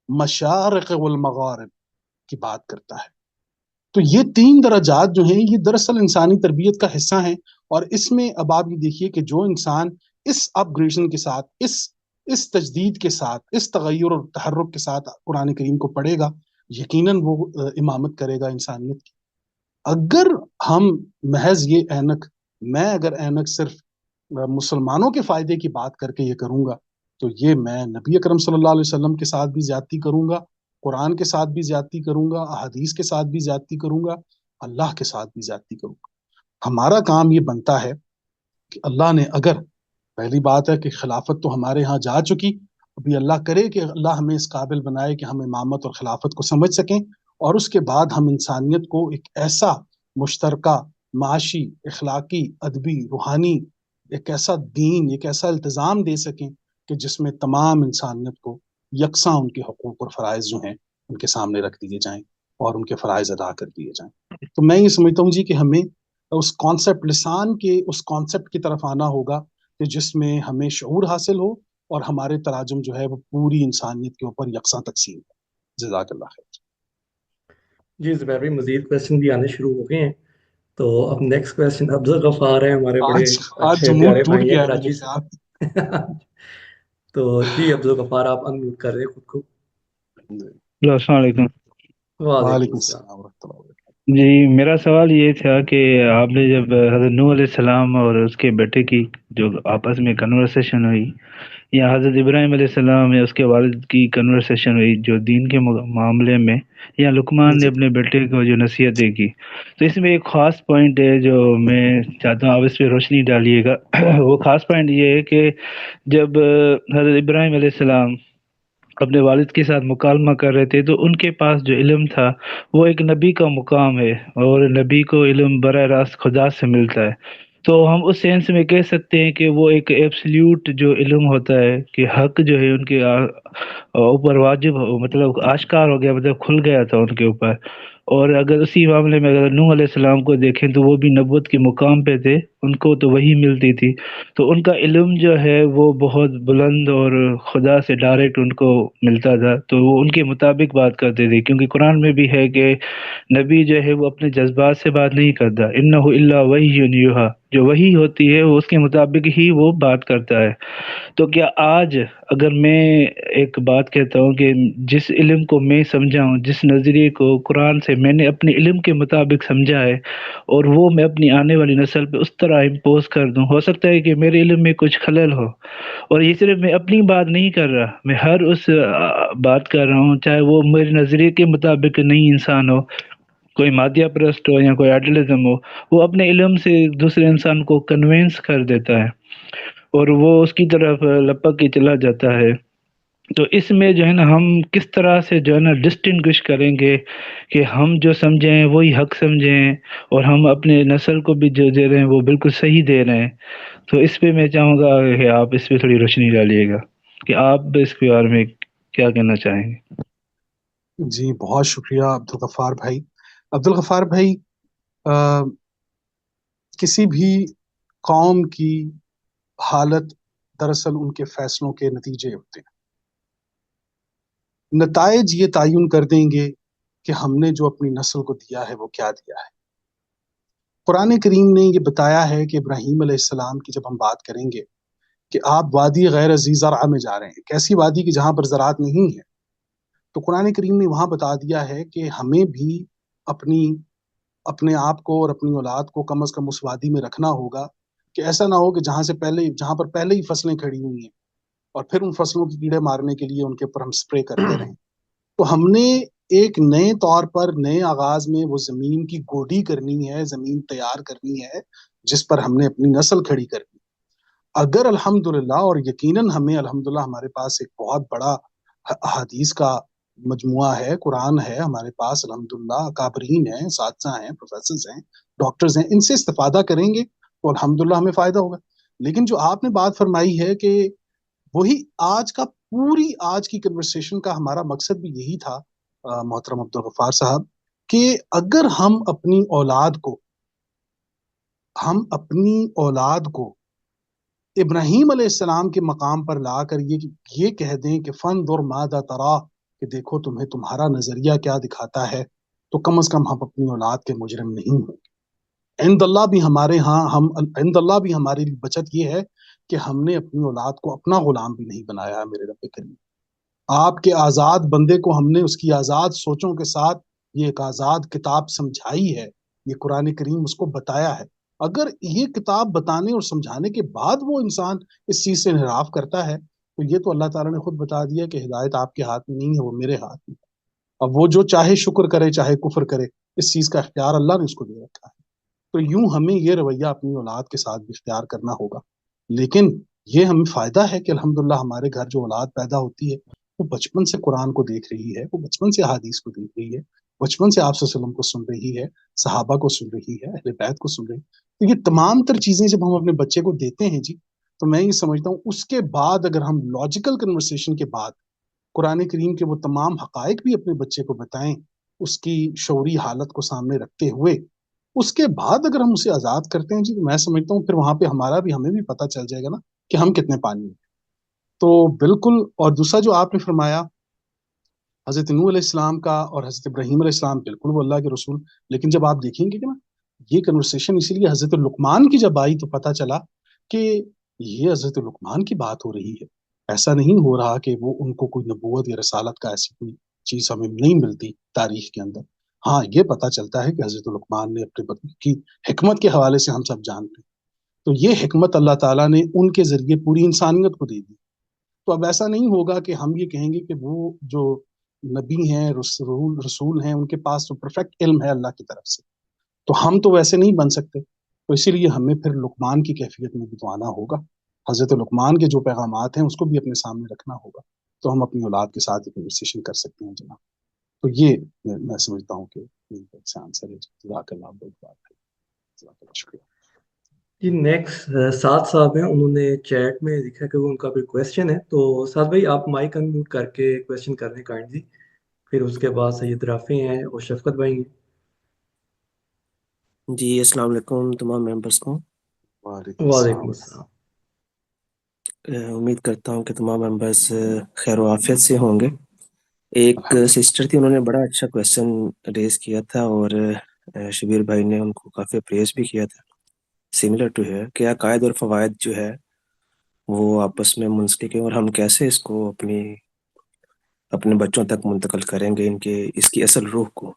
مشارق والمغارب کی بات کرتا ہے. تو یہ تین درجات جو ہیں یہ دراصل انسانی تربیت کا حصہ ہیں. اور اس میں اب آپ یہ دیکھیے کہ جو انسان اس اپ گریڈیشن کے ساتھ، اس تجدید کے ساتھ، اس تغیر اور تحرک کے ساتھ قرآن کریم کو پڑھے گا یقیناً وہ امامت کرے گا انسانیت کی. اگر ہم محض یہ اینک، میں اگر اینک صرف مسلمانوں کے فائدے کی بات کر کے یہ کروں گا تو یہ میں نبی اکرم صلی اللہ علیہ وسلم کے ساتھ بھی زیادتی کروں گا، قرآن کے ساتھ بھی زیادتی کروں گا، احادیث کے ساتھ بھی زیادتی کروں گا، اللہ کے ساتھ بھی زیادتی کروں گا. ہمارا کام یہ بنتا ہے کہ اللہ نے اگر، پہلی بات ہے کہ خلافت تو ہمارے ہاں جا چکی، ابھی اللہ کرے کہ اللہ ہمیں اس قابل بنائے کہ ہم امامت اور خلافت کو سمجھ سکیں، اور اس کے بعد ہم انسانیت کو ایک ایسا مشترکہ معاشی، اخلاقی، ادبی، روحانی ایک ایسا دین، ایک ایسا التزام دے سکیں کہ جس میں تمام انسانیت کو یکساں ان کے حقوق اور فرائض جو ہیں ان کے سامنے رکھ دیے جائیں اور ان کے فرائض ادا کر دیے جائیں. تو میں یہ سمجھتا ہوں جی کہ ہمیں اس کانسیپٹ، لسان کے اس کانسیپٹ کی طرف آنا ہوگا کہ جس میں ہمیں شعور حاصل ہو اور ہمارے تراجم جو ہے وہ پوری انسانیت کے اوپر یکساں تقسیم ہے. جزاک اللہ خیر. جی زبیر بھائی، مزید کویشچن بھی آنے شروع ہو گئے ہیں. تو اب نیکسٹ کویشچن افضل غفار ہیں، ہمارے بڑے آج اچھے جمود پیارے ٹوٹ بھائی ہیں گیا ہے میرے کراچی خیال. سے. تو جی افضل غفار آپ انمیوٹ کر رہے ہیں خود کو. السلام علیکم. وعلیکم وعلیکم السلام. السلام ورحمۃ اللہ وبرکاتہ. جی میرا سوال یہ تھا کہ آپ نے جب حضرت نوح علیہ السلام اور اس کے بیٹے کی جو آپس میں کنورسیشن ہوئی، یا حضرت ابراہیم علیہ السلام یا اس کے والد کی کنورسیشن ہوئی جو دین کے معاملے میں، یا لقمان نے جی اپنے بیٹے کو جو نصیحتیں کی، تو اس میں ایک خاص پوائنٹ ہے جو میں چاہتا ہوں آپ اس پہ روشنی ڈالیے گا. وہ خاص پوائنٹ یہ ہے کہ جب حضرت ابراہیم علیہ السلام اپنے والد کے ساتھ مکالمہ کر رہے تھے تو ان کے پاس جو علم تھا وہ ایک نبی کا مقام ہے، اور نبی کو علم براہ راست خدا سے ملتا ہے. تو ہم اس سینس میں کہہ سکتے ہیں کہ وہ ایک ایبسلیوٹ جو علم ہوتا ہے کہ حق جو ہے ان کے اوپر واجب مطلب آشکار ہو گیا، مطلب کھل گیا تھا ان کے اوپر. اور اگر اسی معاملے میں اگر نوح علیہ السلام کو دیکھیں تو وہ بھی نبوت کے مقام پہ تھے، ان کو تو وہی ملتی تھی، تو ان کا علم جو ہے وہ بہت بلند اور خدا سے ڈائریکٹ ان کو ملتا تھا، تو وہ ان کے مطابق بات کرتے تھے. کیونکہ قرآن میں بھی ہے کہ نبی جو ہے وہ اپنے جذبات سے بات نہیں کرتا، انہ الا وحی یوحی، جو وحی ہوتی ہے وہ اس کے مطابق ہی وہ بات کرتا ہے. تو کیا آج اگر میں ایک بات کہتا ہوں کہ جس علم کو میں سمجھا ہوں، جس نظریے کو قرآن سے میں نے اپنے علم کے مطابق سمجھا ہے، اور وہ میں اپنی آنے والی نسل پہ اس طرح امپوز کر دوں، ہو سکتا ہے کہ میرے علم میں کچھ خلل ہو. اور یہ صرف میں اپنی بات نہیں کر رہا، میں ہر اس بات کر رہا ہوں چاہے وہ میرے نظریے کے مطابق نہیں انسان ہو، کوئی مادیہ پرست ہو یا کوئی آئیڈیلزم ہو، وہ اپنے علم سے دوسرے انسان کو کنوینس کر دیتا ہے اور وہ اس کی طرف لپک کے چلا جاتا ہے. تو اس میں جو ہے نا ہم کس طرح سے جو ہے نا ڈسٹنگوش کریں گے کہ ہم جو سمجھیں وہی حق سمجھیں، اور ہم اپنے نسل کو بھی جو دے رہے ہیں وہ بالکل صحیح دے رہے ہیں. تو اس پہ میں چاہوں گا کہ آپ اس پہ تھوڑی روشنی ڈالیے گا کہ آپ اس کے بارے میں کیا کہنا چاہیں گے. جی بہت شکریہ عبدالغفار بھائی. عبدالغفار بھائی، آ، کسی بھی قوم کی حالت دراصل ان کے فیصلوں کے نتیجے ہوتے ہیں. نتائج یہ تعین کر دیں گے کہ ہم نے جو اپنی نسل کو دیا ہے وہ کیا دیا ہے. قرآن کریم نے یہ بتایا ہے کہ ابراہیم علیہ السلام کی جب ہم بات کریں گے کہ آپ وادی غیر ذی زرع میں جا رہے ہیں، کیسی وادی کی جہاں پر زراعت نہیں ہے، تو قرآن کریم نے وہاں بتا دیا ہے کہ ہمیں بھی اپنی اپنے آپ کو اور اپنی اولاد کو کم از کم اس وادی میں رکھنا ہوگا کہ ایسا نہ ہو کہ جہاں پر پہلے ہی فصلیں کھڑی ہوئی ہیں اور پھر ان فصلوں کی کیڑے مارنے کے لیے ان کے اوپر ہم سپرے کرتے رہیں. تو ہم نے ایک نئے طور پر نئے آغاز میں وہ زمین کی گوڈی کرنی ہے، زمین تیار کرنی ہے جس پر ہم نے اپنی نسل کھڑی کرنی. اگر الحمدللہ، اور یقیناً ہمیں الحمدللہ ہمارے پاس ایک بہت بڑا احادیث کا مجموعہ ہے، قرآن ہے ہمارے پاس، الحمدللہ اکابرین ہیں، اساتذہ ہیں، پروفیسرز ہیں، ڈاکٹرز ہیں، ان سے استفادہ کریں گے تو الحمدللہ ہمیں فائدہ ہوگا. لیکن جو آپ نے بات فرمائی ہے کہ وہی آج کی کنورسیشن کا ہمارا مقصد بھی یہی تھا محترم عبدالغفار صاحب، کہ اگر ہم اپنی اولاد کو ابراہیم علیہ السلام کے مقام پر لا کر یہ کہہ دیں کہ فانظر ماذا ترا، کہ دیکھو تمہیں تمہارا نظریہ کیا دکھاتا ہے، تو کم از کم ہم اپنی اولاد کے مجرم نہیں ہوں گے. عند اللہ بھی ہماری بچت یہ ہے کہ ہم نے اپنی اولاد کو اپنا غلام بھی نہیں بنایا ہے. میرے رب کریم، آپ کے آزاد بندے کو ہم نے اس کی آزاد سوچوں کے ساتھ یہ ایک آزاد کتاب سمجھائی ہے، یہ قرآن کریم اس کو بتایا ہے. اگر یہ کتاب بتانے اور سمجھانے کے بعد وہ انسان اس چیز سے انحراف کرتا ہے تو یہ تو اللہ تعالیٰ نے خود بتا دیا کہ ہدایت آپ کے ہاتھ میں نہیں ہے، وہ میرے ہاتھ میں. اب وہ جو چاہے شکر کرے چاہے کفر کرے، اس چیز کا اختیار اللہ نے اس کو دے رکھا ہے. تو یوں ہمیں یہ رویہ اپنی اولاد کے ساتھ بھی اختیار کرنا ہوگا. لیکن یہ ہمیں فائدہ ہے کہ الحمدللہ ہمارے گھر جو اولاد پیدا ہوتی ہے وہ بچپن سے قرآن کو دیکھ رہی ہے، وہ بچپن سے حدیث کو دیکھ رہی ہے، بچپن سے آپ صلی اللہ علیہ وسلم کو سن رہی ہے، صحابہ کو سن رہی ہے، اہل بیت کو سن رہی ہے. تو یہ تمام تر چیزیں جب ہم اپنے بچے کو دیتے ہیں جی، تو میں یہ سمجھتا ہوں اس کے بعد اگر ہم لاجیکل کنورسیشن کے بعد قرآن کریم کے وہ تمام حقائق بھی اپنے بچے کو بتائیں، اس کی شعوری حالت کو سامنے رکھتے ہوئے، اس کے بعد اگر ہم اسے آزاد کرتے ہیں جی، تو میں سمجھتا ہوں پھر وہاں پہ ہمیں بھی پتہ چل جائے گا نا کہ ہم کتنے پانی ہیں. تو بالکل. اور دوسرا جو آپ نے فرمایا حضرت نوح علیہ السلام کا اور حضرت ابراہیم علیہ السلام، بالکل وہ اللہ کے رسول. لیکن جب آپ دیکھیں گے کہ نا یہ کنورسیشن اسی لیے حضرت لقمان کی جب آئی تو پتہ چلا کہ یہ حضرت لقمان کی بات ہو رہی ہے. ایسا نہیں ہو رہا کہ وہ ان کو کوئی نبوت یا رسالت کا ایسی کوئی چیز ہمیں نہیں ملتی تاریخ کے اندر. ہاں یہ پتہ چلتا ہے کہ حضرت لقمان نے اپنے بچے کی حکمت کے حوالے سے ہم سب جانتے ہیں. تو یہ حکمت اللہ تعالیٰ نے ان کے ذریعے پوری انسانیت کو دے دی. تو اب ایسا نہیں ہوگا کہ ہم یہ کہیں گے کہ وہ جو نبی ہیں، رسول ہیں، ان کے پاس تو پرفیکٹ علم ہے اللہ کی طرف سے، تو ہم تو ویسے نہیں بن سکتے. تو اسی لیے ہمیں پھر لقمان کی کیفیت میں بھی تو آنا ہوگا. حضرت لقمان کے جو پیغامات ہیں اس کو بھی اپنے سامنے رکھنا ہوگا، تو ہم اپنی اولاد کے ساتھ کنورسیشن کر سکتے ہیں جناب. تو یہ میں سمجھتا ہوں کہ آنسر ہے. جزاک اللہ بہت بات ہے. جزاک اللہ، شکریہ. جی نیکسٹ سعد صاحب ہیں، انہوں نے چیٹ میں لکھا کہ وہ ان کا بھی کویسچن ہے. تو سعد بھائی آپ مائک انمیوٹ کر کے کویسچن کر لیں کائنڈلی. پھر اس کے بعد سید رافی ہیں اور شفقت بھائی ہیں. جی السلام علیکم تمام ممبرس کو. وعلیکم السلام. امید کرتا ہوں کہ تمام ممبرس خیر و عافیت سے ہوں گے. ایک سسٹر تھی، انہوں نے بڑا اچھا کویسچن ریز کیا تھا اور شبیر بھائی نے ان کو کافی اپریس بھی کیا تھا. سملر ٹو ہے کہ عقائد اور فوائد جو ہے وہ آپس میں منسلک ہیں اور ہم کیسے اس کو اپنے بچوں تک منتقل کریں گے اس کی اصل روح کو.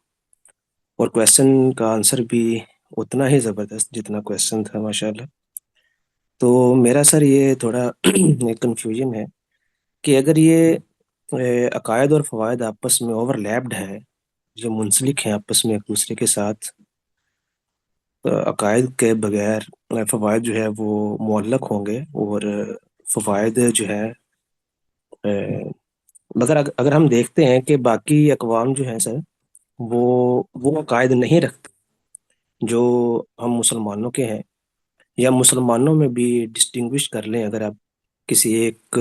اور کویسچن کا آنسر بھی اتنا ہی زبردست جتنا کویسچن تھا ماشاءاللہ. تو میرا سر یہ تھوڑا ایک کنفیوژن ہے کہ اگر یہ عقائد اور فوائد آپس میں اوور لیپڈ ہے، جو منسلک ہیں آپس میں ایک دوسرے کے ساتھ، عقائد کے بغیر فوائد جو ہے وہ معلق ہوں گے، اور فوائد جو ہے مگر اگر ہم دیکھتے ہیں کہ باقی اقوام جو ہیں سر وہ عقائد نہیں رکھتے جو ہم مسلمانوں کے ہیں، یا مسلمانوں میں بھی ڈسٹنگوش کر لیں، اگر آپ کسی ایک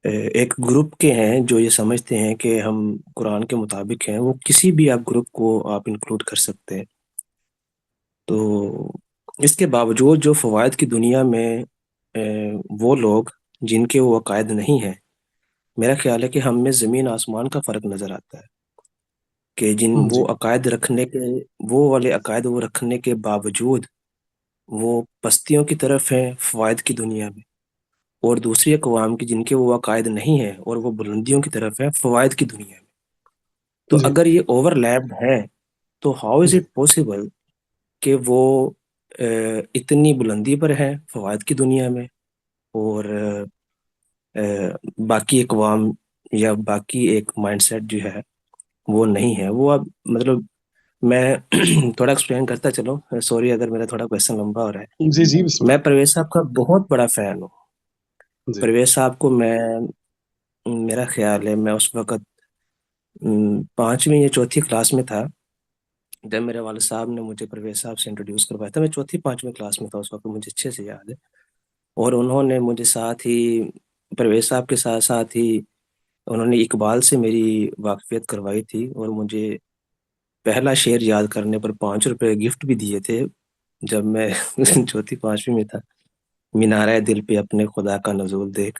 ایک گروپ کے ہیں جو یہ سمجھتے ہیں کہ ہم قرآن کے مطابق ہیں، وہ کسی بھی آپ گروپ کو آپ انکلوڈ کر سکتے ہیں. تو اس کے باوجود جو فوائد کی دنیا میں وہ لوگ جن کے وہ عقائد نہیں ہیں، میرا خیال ہے کہ ہم میں زمین آسمان کا فرق نظر آتا ہے کہ جی وہ والے عقائد وہ رکھنے کے باوجود وہ پستیوں کی طرف ہیں فوائد کی دنیا میں، اور دوسری اقوام کی جن کے وہ عقائد نہیں ہیں اور وہ بلندیوں کی طرف ہیں فوائد کی دنیا میں. تو جی اگر یہ اوور لیپڈ ہے تو ہاؤ از جی اٹ پاسبل کہ وہ اتنی بلندی پر ہیں فوائد کی دنیا میں، اور باقی اقوام یا باقی ایک مائنڈ سیٹ جو ہے وہ نہیں ہے. وہ اب مطلب میں تھوڑا ایکسپلین کرتا چلو، سوری اگر میرا تھوڑا کویشچن لمبا ہو رہا ہے. جی جی بسم میں اللہ. پرویز صاحب کا بہت بڑا فین ہوں. جی پرویز صاحب کو میرا خیال ہے میں اس وقت 5ویں یا 4تھی کلاس میں تھا جب میرے والد صاحب نے مجھے پرویز صاحب سے انٹروڈیوس کروایا تھا. میں 4تھی 5ویں کلاس میں تھا اس وقت، مجھے اچھے سے یاد ہے. اور انہوں نے مجھے ساتھ ہی پرویز صاحب کے ساتھ ساتھ ہی انہوں نے اقبال سے میری واقفیت کروائی تھی، اور مجھے پہلا شعر یاد کرنے پر 5 روپے گفٹ بھی دیے تھے جب میں 4تھی 5ویں میں تھا. مینارہ دل پہ اپنے خدا کا نزول دیکھ،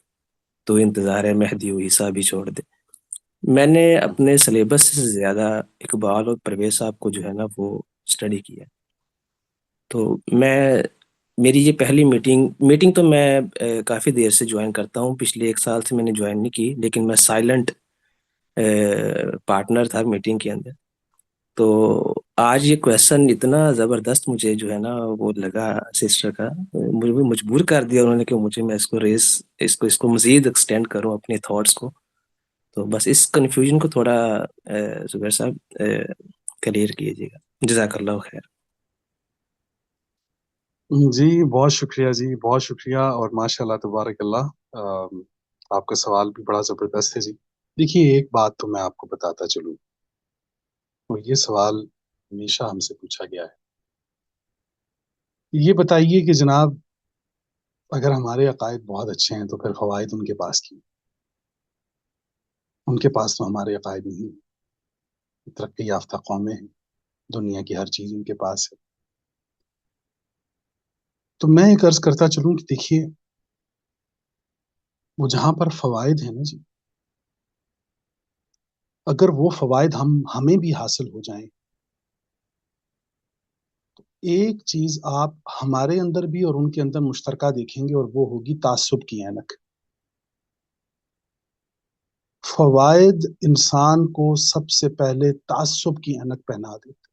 تو انتظار مہدی و عیسیٰ بھی چھوڑ دے. میں نے اپنے سلیبس سے زیادہ اقبال اور پرویز صاحب کو جو ہے نا وہ اسٹڈی کیا. تو میری یہ پہلی میٹنگ تو میں کافی دیر سے جوائن کرتا ہوں، پچھلے 1 سال سے میں نے جوائن نہیں کی، لیکن میں سائلنٹ پارٹنر تھا میٹنگ کے اندر. تو آج یہ کویشچن اتنا زبردست مجھے جو ہے نا وہ لگا سسٹر کا، مجھے مجبور کر دیا انہوں نے کہ میں اس کو مزید ایکسٹینڈ کروں اپنے تھاٹس کو. تو بس اس کنفیوژن کو تھوڑا زبیر صاحب کلیئر کیجیے گا. جزاک اللہ خیر. جی بہت شکریہ جی، بہت شکریہ، اور ماشاء اللہ تبارک اللہ. آپ کا سوال بھی بڑا زبردست ہے جی. دیکھیے ایک بات تو میں آپ کو بتاتا چلوں، اور یہ سوال ہمیشہ ہم سے پوچھا گیا ہے. یہ بتائیے کہ جناب اگر ہمارے عقائد بہت اچھے ہیں تو پھر فوائد ان کے پاس کیوں؟ ان کے پاس تو ہمارے عقائد نہیں. ترقی یافتہ قومیں ہیں، دنیا کی ہر چیز ان کے پاس ہے. تو میں ایک عرض کرتا چلوں کہ دیکھیے وہ جہاں پر فوائد ہیں نا جی، اگر وہ فوائد ہمیں بھی حاصل ہو جائیں تو ایک چیز آپ ہمارے اندر بھی اور ان کے اندر مشترکہ دیکھیں گے، اور وہ ہوگی تعصب کی اینک. فوائد انسان کو سب سے پہلے تعصب کی اینک پہنا دیتے.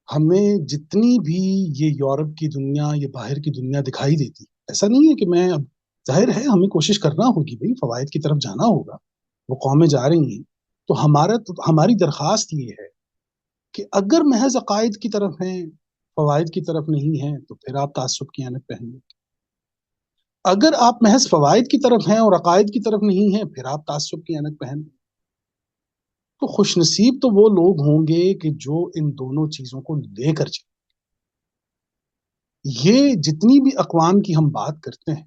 ہمیں جتنی بھی یہ یورپ کی دنیا، یہ باہر کی دنیا دکھائی دیتی، ایسا نہیں ہے کہ میں اب، ظاہر ہے ہمیں کوشش کرنا ہوگی بھائی، فوائد کی طرف جانا ہوگا، وہ قومیں جا رہی ہیں. تو ہماری درخواست یہ ہے کہ اگر محض عقائد کی طرف ہیں، فوائد کی طرف نہیں ہیں، تو پھر آپ تعصب کی اینک پہن لیں. اگر آپ محض فوائد کی طرف ہیں اور عقائد کی طرف نہیں ہیں، پھر آپ تعصب کی اینک پہن لیں. تو خوش نصیب تو وہ لوگ ہوں گے کہ جو ان دونوں چیزوں کو لے کر چلیں. یہ جتنی بھی اقوام کی ہم بات کرتے ہیں،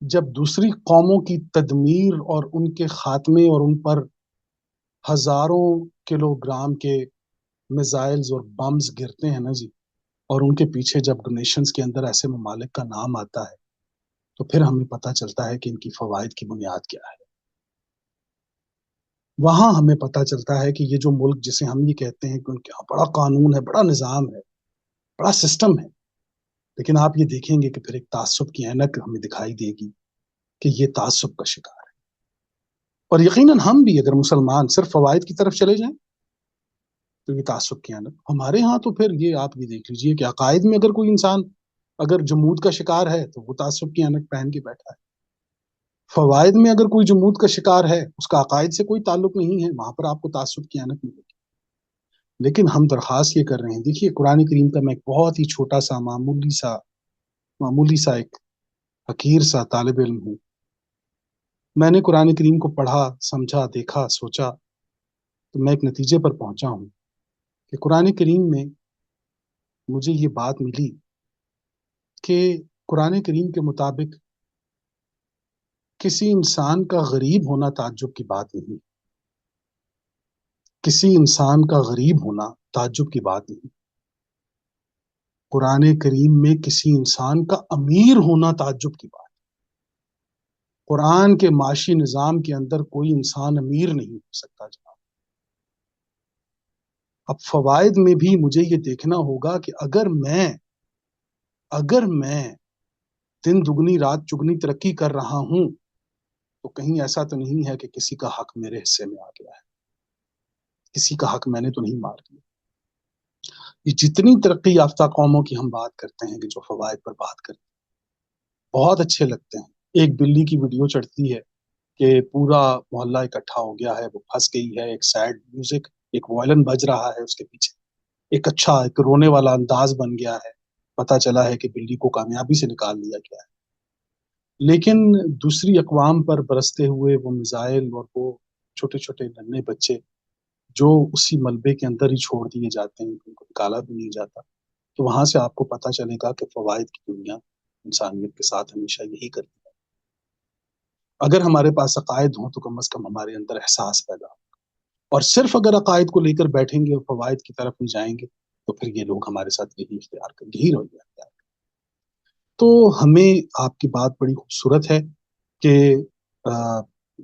جب دوسری قوموں کی تدمیر اور ان کے خاتمے اور ان پر ہزاروں کلو گرام کے میزائلز اور بمز گرتے ہیں نا جی، اور ان کے پیچھے جب ڈونیشنز کے اندر ایسے ممالک کا نام آتا ہے تو پھر ہمیں پتہ چلتا ہے کہ ان کی فوائد کی بنیاد کیا ہے. وہاں ہمیں پتہ چلتا ہے کہ یہ جو ملک جسے ہم یہ کہتے ہیں کہ ان کے یہاں بڑا قانون ہے، بڑا نظام ہے، بڑا سسٹم ہے، لیکن آپ یہ دیکھیں گے کہ پھر ایک تعصب کی اینک ہمیں دکھائی دے گی کہ یہ تعصب کا شکار ہے. اور یقیناً ہم بھی اگر مسلمان صرف فوائد کی طرف چلے جائیں تو یہ تعصب کی اینک. ہمارے ہاں تو پھر یہ آپ یہ دیکھ لیجئے کہ عقائد میں اگر کوئی انسان اگر جمود کا شکار ہے تو وہ تعصب کی اینک پہن کے بیٹھا ہے. فوائد میں اگر کوئی جمود کا شکار ہے، اس کا عقائد سے کوئی تعلق نہیں ہے، وہاں پر آپ کو تعصب کی اینک ملے گی. لیکن ہم درخواست یہ کر رہے ہیں، دیکھیے قرآن کریم کا میں ایک بہت ہی چھوٹا سا معمولی سا معمولی سا ایک حقیر سا طالب علم ہوں. میں نے قرآن کریم کو پڑھا، سمجھا، دیکھا، سوچا تو میں ایک نتیجے پر پہنچا ہوں کہ قرآن کریم میں مجھے یہ بات ملی کہ قرآن کریم کے مطابق کسی انسان کا غریب ہونا تعجب کی بات نہیں. کسی انسان کا غریب ہونا تعجب کی بات نہیں. قرآن کریم میں کسی انسان کا امیر ہونا تعجب کی بات. قرآن کے معاشی نظام کے اندر کوئی انسان امیر نہیں ہو سکتا جناب. اب فوائد میں بھی مجھے یہ دیکھنا ہوگا کہ اگر میں دن دگنی رات چگنی ترقی کر رہا ہوں تو کہیں ایسا تو نہیں ہے کہ کسی کا حق میرے حصے میں آ گیا ہے، کسی کا حق میں نے تو نہیں مار دیا. یہ جتنی ترقی یافتہ قوموں کی ہم بات کرتے ہیں کہ جو فوائد پر بات کرتے ہیں بہت اچھے لگتے ہیں. ایک بلی کی ویڈیو چڑھتی ہے کہ پورا محلہ اکٹھا ہو گیا ہے، وہ پھنس گئی ہے، ایک سیڈ میوزک، ایک وائلن بج رہا ہے اس کے پیچھے، ایک رونے والا انداز بن گیا ہے، پتہ چلا ہے کہ بلی کو کامیابی سے نکال لیا گیا ہے. لیکن دوسری اقوام پر برستے ہوئے وہ میزائل اور وہ چھوٹے چھوٹے ننھے بچے جو اسی ملبے کے اندر ہی چھوڑ دیے جاتے ہیں، ان کو نکالا بھی نہیں جاتا. تو وہاں سے آپ کو پتہ چلے گا کہ فوائد کی دنیا انسانیت کے ساتھ ہمیشہ یہی کرتی ہے. اگر ہمارے پاس عقائد ہوں تو کم از کم ہمارے اندر احساس پیدا ہو، اور صرف اگر عقائد کو لے کر بیٹھیں گے اور فوائد کی طرف نہیں جائیں گے تو پھر یہ لوگ ہمارے ساتھ یہی رویہ اختیار. تو ہمیں آپ کی بات بڑی خوبصورت ہے کہ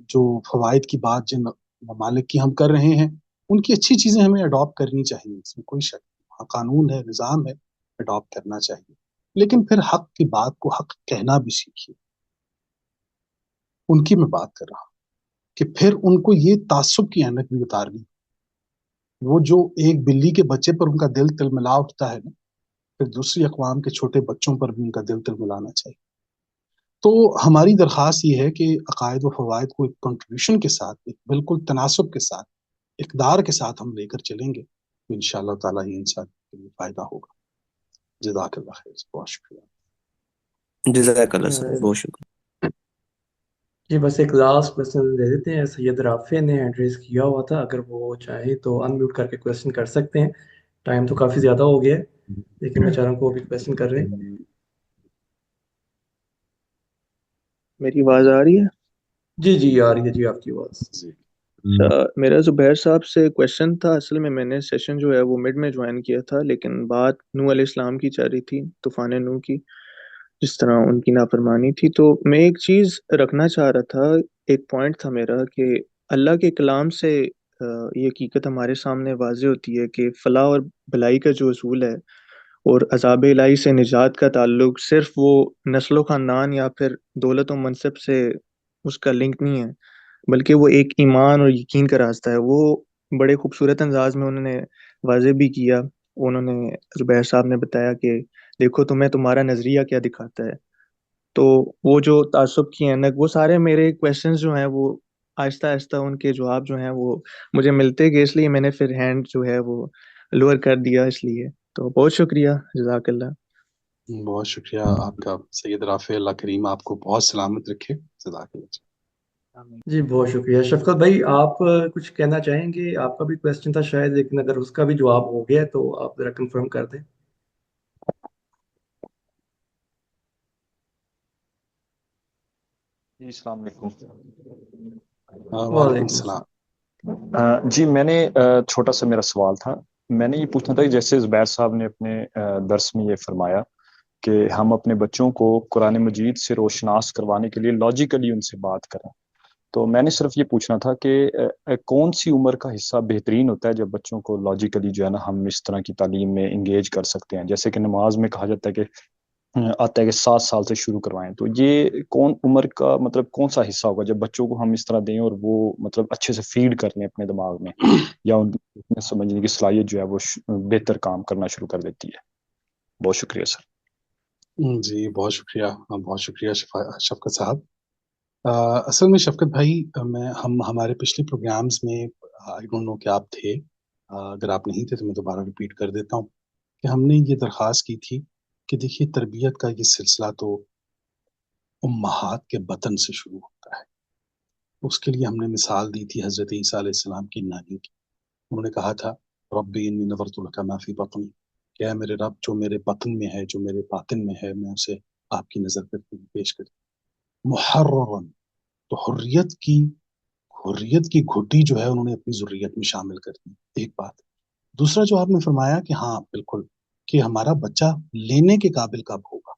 جو فوائد کی بات جن ممالک کی ہم کر رہے ہیں ان کی اچھی چیزیں ہمیں اڈاپٹ کرنی چاہیے، اس میں کوئی شک نہیں. ہاں، قانون ہے، نظام ہے، اڈاپٹ کرنا چاہیے، لیکن پھر حق کی بات کو حق کہنا بھی سیکھیے. ان کی میں بات کر رہا ہوں کہ پھر ان کو یہ تعصب کی اینک بھی اتارنی. وہ جو ایک بلی کے بچے پر ان کا دل تلملا اٹھتا ہے نا، پھر دوسری اقوام کے چھوٹے بچوں پر بھی ان کا دل تلملانا چاہیے. تو ہماری درخواست یہ ہے کہ عقائد و فوائد کو ایک کنٹریبیوشن کے ساتھ، ایک بالکل تناسب کے ساتھ، اقدار کے ساتھ ہم لے کر چلیں گے تو انشاءاللہ تعالیٰ یہ انسان کے لیے فائدہ ہوگا. جزاک اللہ خیر. بہت شکریہ. جزاک اللہ سر، بہت شکریہ. جی بس ایک لاسٹ کوشچن دے دیتے ہیں. سید رافع نے ایڈریس کیا ہوا تھا، اگر وہ چاہے تو ان میوٹ کر کے کوشچن کر سکتے ہیں. ٹائم تو کافی زیادہ ہو گیا ہے لیکن میں چاہ رہا ہوں کہ وہ بھی کوشچن کر رہے ہیں. میری آواز آ رہی ہے؟ جی جی آ رہی ہے جی آپ کی آواز. میرا زبیر صاحب سے کویشچن تھا. اصل میں نے سیشن جو ہے وہ مڈ میں جوائن کیا تھا، لیکن بات نوح علیہ السلام کی چل رہی تھی، طوفان نوح کی، جس طرح ان کی نافرمانی تھی. تو میں ایک چیز رکھنا چاہ رہا تھا، ایک پوائنٹ تھا میرا کہ اللہ کے کلام سے یہ حقیقت ہمارے سامنے واضح ہوتی ہے کہ فلاح اور بھلائی کا جو اصول ہے اور عذاب الہی سے نجات کا تعلق صرف وہ نسل و خاندان یا پھر دولت و منصب سے اس کا لنک نہیں ہے، بلکہ وہ ایک ایمان اور یقین کا راستہ ہے. وہ بڑے خوبصورت انداز میں انہوں نے واضح بھی کیا. انہوں نے زبیر صاحب نے بتایا کہ دیکھو تمہیں تمہارا نظریہ کیا دکھاتا ہے. تو وہ جو تعصب کی اینک، وہ سارے میرے کویشچنز جو ہیں وہ آہستہ آہستہ ان کے جواب جو ہیں وہ مجھے ملتے گئے، اس لیے میں نے پھر ہینڈ جو ہے وہ لوور کر دیا. اس لیے تو بہت شکریہ، جزاک اللہ. بہت شکریہ آپ کا سید رافع. اللہ کریم آپ کو بہت سلامت رکھے. جزاک اللہ. جی بہت شکریہ. شفقت بھائی آپ کچھ کہنا چاہیں گے؟ آپ کا بھی کویشچن تھا شاید، لیکن اگر اس کا بھی جواب ہو گیا تو آپ ذرا کنفرم کر دیں. جی السلام علیکم. وعلیکم السلام. جی میں نے چھوٹا سا میرا سوال تھا. میں نے یہ پوچھنا تھا کہ جیسے زبیر صاحب نے اپنے درس میں یہ فرمایا کہ ہم اپنے بچوں کو قرآن مجید سے روشناس کروانے کے لیے لاجیکلی ان سے بات کریں، تو میں نے صرف یہ پوچھنا تھا کہ کون سی عمر کا حصہ بہترین ہوتا ہے جب بچوں کو لاجیکلی جو ہے نا ہم اس طرح کی تعلیم میں انگیج کر سکتے ہیں؟ جیسے کہ نماز میں کہا جاتا ہے کہ آتا ہے کہ 7 سال سے شروع کروائیں، تو یہ کون عمر کا مطلب کون سا حصہ ہوگا جب بچوں کو ہم اس طرح دیں اور وہ مطلب اچھے سے فیڈ کر لیں اپنے دماغ میں، یا ان کی سمجھنے کی صلاحیت جو ہے وہ بہتر کام کرنا شروع کر دیتی ہے؟ بہت شکریہ سر. جی بہت شکریہ، بہت شکریہ شفقت صاحب. اصل میں شفقت بھائی ہمارے پچھلے پروگرامز میں آئی ڈونٹ نو کہ آپ تھے، اگر آپ نہیں تھے تو میں دوبارہ ریپیٹ کر دیتا ہوں کہ ہم نے یہ درخواست کی تھی کہ دیکھیے تربیت کا یہ سلسلہ تو امہات کے بطن سے شروع ہوتا ہے. اس کے لیے ہم نے مثال دی تھی حضرت عیسیٰ علیہ السلام کی نانی کی. انہوں نے کہا تھا ربی انی نذرت لک ما فی بطنی، کہ اے میرے رب جو میرے بطن میں ہے، جو میرے باطن میں ہے، میں اسے آپ کی نظر پر پیش کر. محررن، تو حریت کی گھٹی جو ہے انہوں نے اپنی ذریت میں شامل کر دی. ایک بات. دوسرا جو آپ نے فرمایا کہ ہاں بالکل کہ ہمارا بچہ لینے کے قابل کب ہوگا،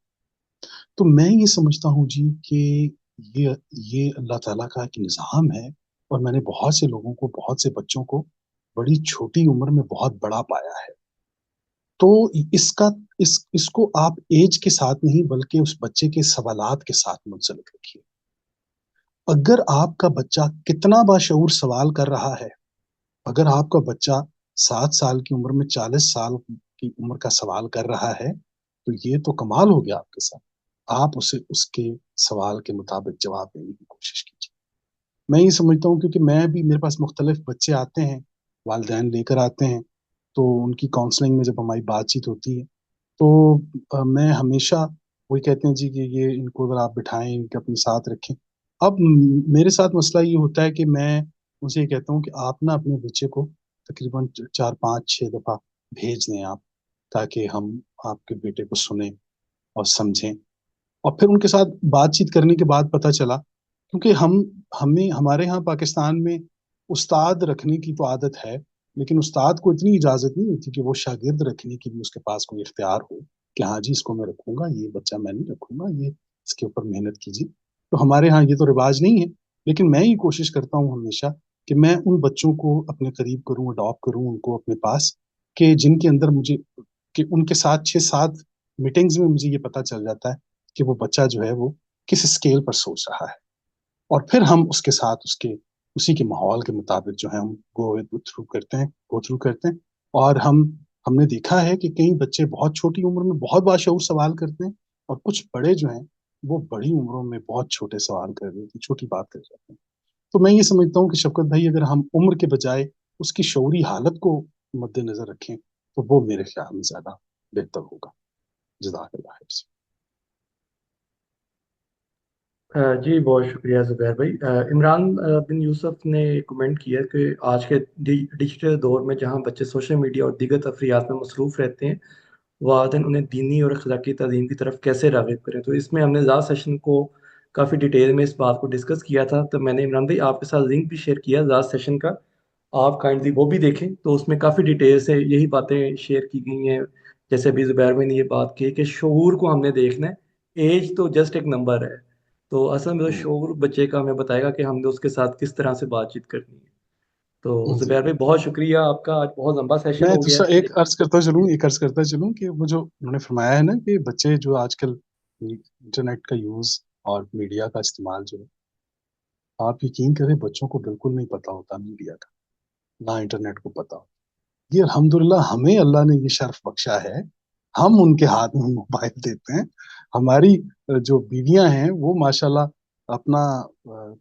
تو میں یہ سمجھتا ہوں جی کہ یہ اللہ تعالیٰ کا ایک نظام ہے. اور میں نے بہت سے لوگوں کو، بہت سے بچوں کو بڑی چھوٹی عمر میں بہت بڑا پایا ہے. تو اس کو آپ ایج کے ساتھ نہیں بلکہ اس بچے کے سوالات کے ساتھ منسلک رکھیے. اگر آپ کا بچہ کتنا باشعور سوال کر رہا ہے، اگر آپ کا بچہ 7 سال کی عمر میں 40 سال کی عمر کا سوال کر رہا ہے تو یہ تو کمال ہو گیا آپ کے ساتھ. آپ اسے اس کے سوال کے مطابق جواب دینے کی کوشش کیجیے. میں یہ سمجھتا ہوں کیونکہ میرے پاس مختلف بچے آتے ہیں، والدین لے کر آتے ہیں، تو ان کی کاؤنسلنگ میں جب ہماری بات چیت ہوتی ہے تو میں ہمیشہ وہی کہتے ہیں جی کہ یہ ان کو اگر آپ بٹھائیں، ان کے اپنے ساتھ رکھیں. اب میرے ساتھ مسئلہ یہ ہوتا ہے کہ میں ان سے یہ کہتا ہوں کہ آپ نا اپنے بچے کو تقریباً 4 5 6 دفعہ بھیج دیں آپ، تاکہ ہم آپ کے بیٹے کو سنیں اور سمجھیں. اور پھر ان کے ساتھ بات چیت کرنے کے بعد پتہ چلا، کیونکہ ہمارے ہاں پاکستان میں استاد رکھنے کی تو عادت ہے، لیکن استاد کو اتنی اجازت نہیں ہوتی کہ وہ شاگرد رکھنے کی بھی اس کے پاس کوئی اختیار ہو کہ ہاں جی اس کو میں رکھوں گا، یہ بچہ میں نہیں رکھوں گا، یہ اس کے اوپر محنت کیجیے. تو ہمارے ہاں یہ تو رواج نہیں ہے. لیکن میں یہ کوشش کرتا ہوں ہمیشہ کہ میں ان بچوں کو اپنے قریب کروں، اڈاپٹ کروں ان کو اپنے پاس، کہ جن کے اندر مجھے کہ ان کے ساتھ 6 7 میٹنگز میں مجھے یہ پتہ چل جاتا ہے کہ وہ بچہ جو ہے وہ کس اسکیل پر سوچ رہا ہے. اور پھر ہم اس کے ساتھ اسی کے ماحول کے مطابق جو ہے ہم گو تھرو کرتے ہیں. اور ہم نے دیکھا ہے کہ کئی بچے بہت چھوٹی عمر میں بہت باشعور سوال کرتے ہیں، اور کچھ بڑے جو ہیں وہ بڑی عمروں میں بہت چھوٹے سوال کر رہے ہیں، چھوٹی بات کر جاتے ہیں. تو میں یہ سمجھتا ہوں کہ شفقت بھائی اگر ہم عمر کے بجائے اس کی شعوری حالت کو مد نظر رکھیں تو وہ میرے خیال میں زیادہ بہتر ہوگا. جزاک اللہ خیر. جی بہت شکریہ زبیر بھائی. عمران بن یوسف نے کمنٹ کیا کہ آج کے ڈیجیٹل دور میں جہاں بچے سوشل میڈیا اور دیگر تفریحات میں مصروف رہتے ہیں، والدین انہیں دینی اور اخلاقی تعلیم کی طرف کیسے راغب کریں. تو اس میں ہم نے زاد سیشن کو کافی ڈیٹیل میں اس بات کو ڈسکس کیا تھا. تو میں نے عمران بھائی آپ کے ساتھ لنک بھی شیئر کیا زاد سیشن کا، آپ کائنڈلی وہ بھی دیکھیں. تو اس میں کافی ڈیٹیل سے یہی باتیں شیئر کی گئی ہیں. جیسے ابھی زبیر بھائی نے یہ بات کی کہ شعور کو ہم نے دیکھنا ہے، ایج تو جسٹ ایک نمبر ہے. تو اصل میں تو شعور بچے کا ہمیں بتائے گا کہ ہم نے اس کے ساتھ کس طرح سے بات چیت کرنی ہے. تو زبیر بھائی بہت شکریہ آپ کا، آج بہت لمبا سیشن میں ہو گیا دوسرا ہے. ایک عرض کرتا چلوں کہ وہ جو انہوں نے فرمایا ہے نا کہ بچے جو آج کل انٹرنیٹ کا یوز اور میڈیا کا استعمال جو ہے، آپ یقین کریں بچوں کو بالکل نہیں پتا ہوتا میڈیا کا، نہ انٹرنیٹ کو پتا ہو. یہ الحمدللہ ہمیں اللہ نے یہ شرف بخشا ہے، ہم ان کے ہاتھ میں موبائل دیتے ہیں. ہماری جو بیویاں ہیں وہ ماشاءاللہ اپنا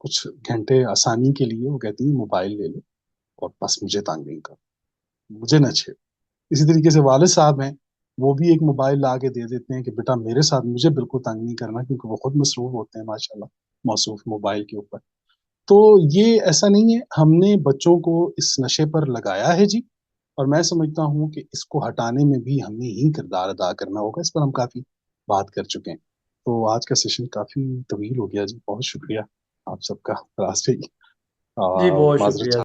کچھ گھنٹے آسانی کے لیے وہ کہتی ہیں موبائل لے لو اور بس مجھے تنگ نہیں کر، مجھے نہ چھیڑ. اسی طریقے سے والد صاحب ہیں، وہ بھی ایک موبائل لا کے دے دیتے ہیں کہ بیٹا میرے ساتھ مجھے بالکل تنگ نہیں کرنا، کیونکہ وہ خود مصروف ہوتے ہیں ماشاءاللہ، موصوف موبائل کے اوپر. تو یہ ایسا نہیں ہے، ہم نے بچوں کو اس نشے پر لگایا ہے جی، اور میں سمجھتا ہوں کہ اس کو ہٹانے میں بھی ہمیں ہی کردار ادا کرنا ہوگا. اس پر ہم کافی بات کر چکے ہیں. تو آج کا سیشن کافی طویل ہو گیا جی، بہت شکریہ آپ سب کا. جی بہت معذرت شکریہ.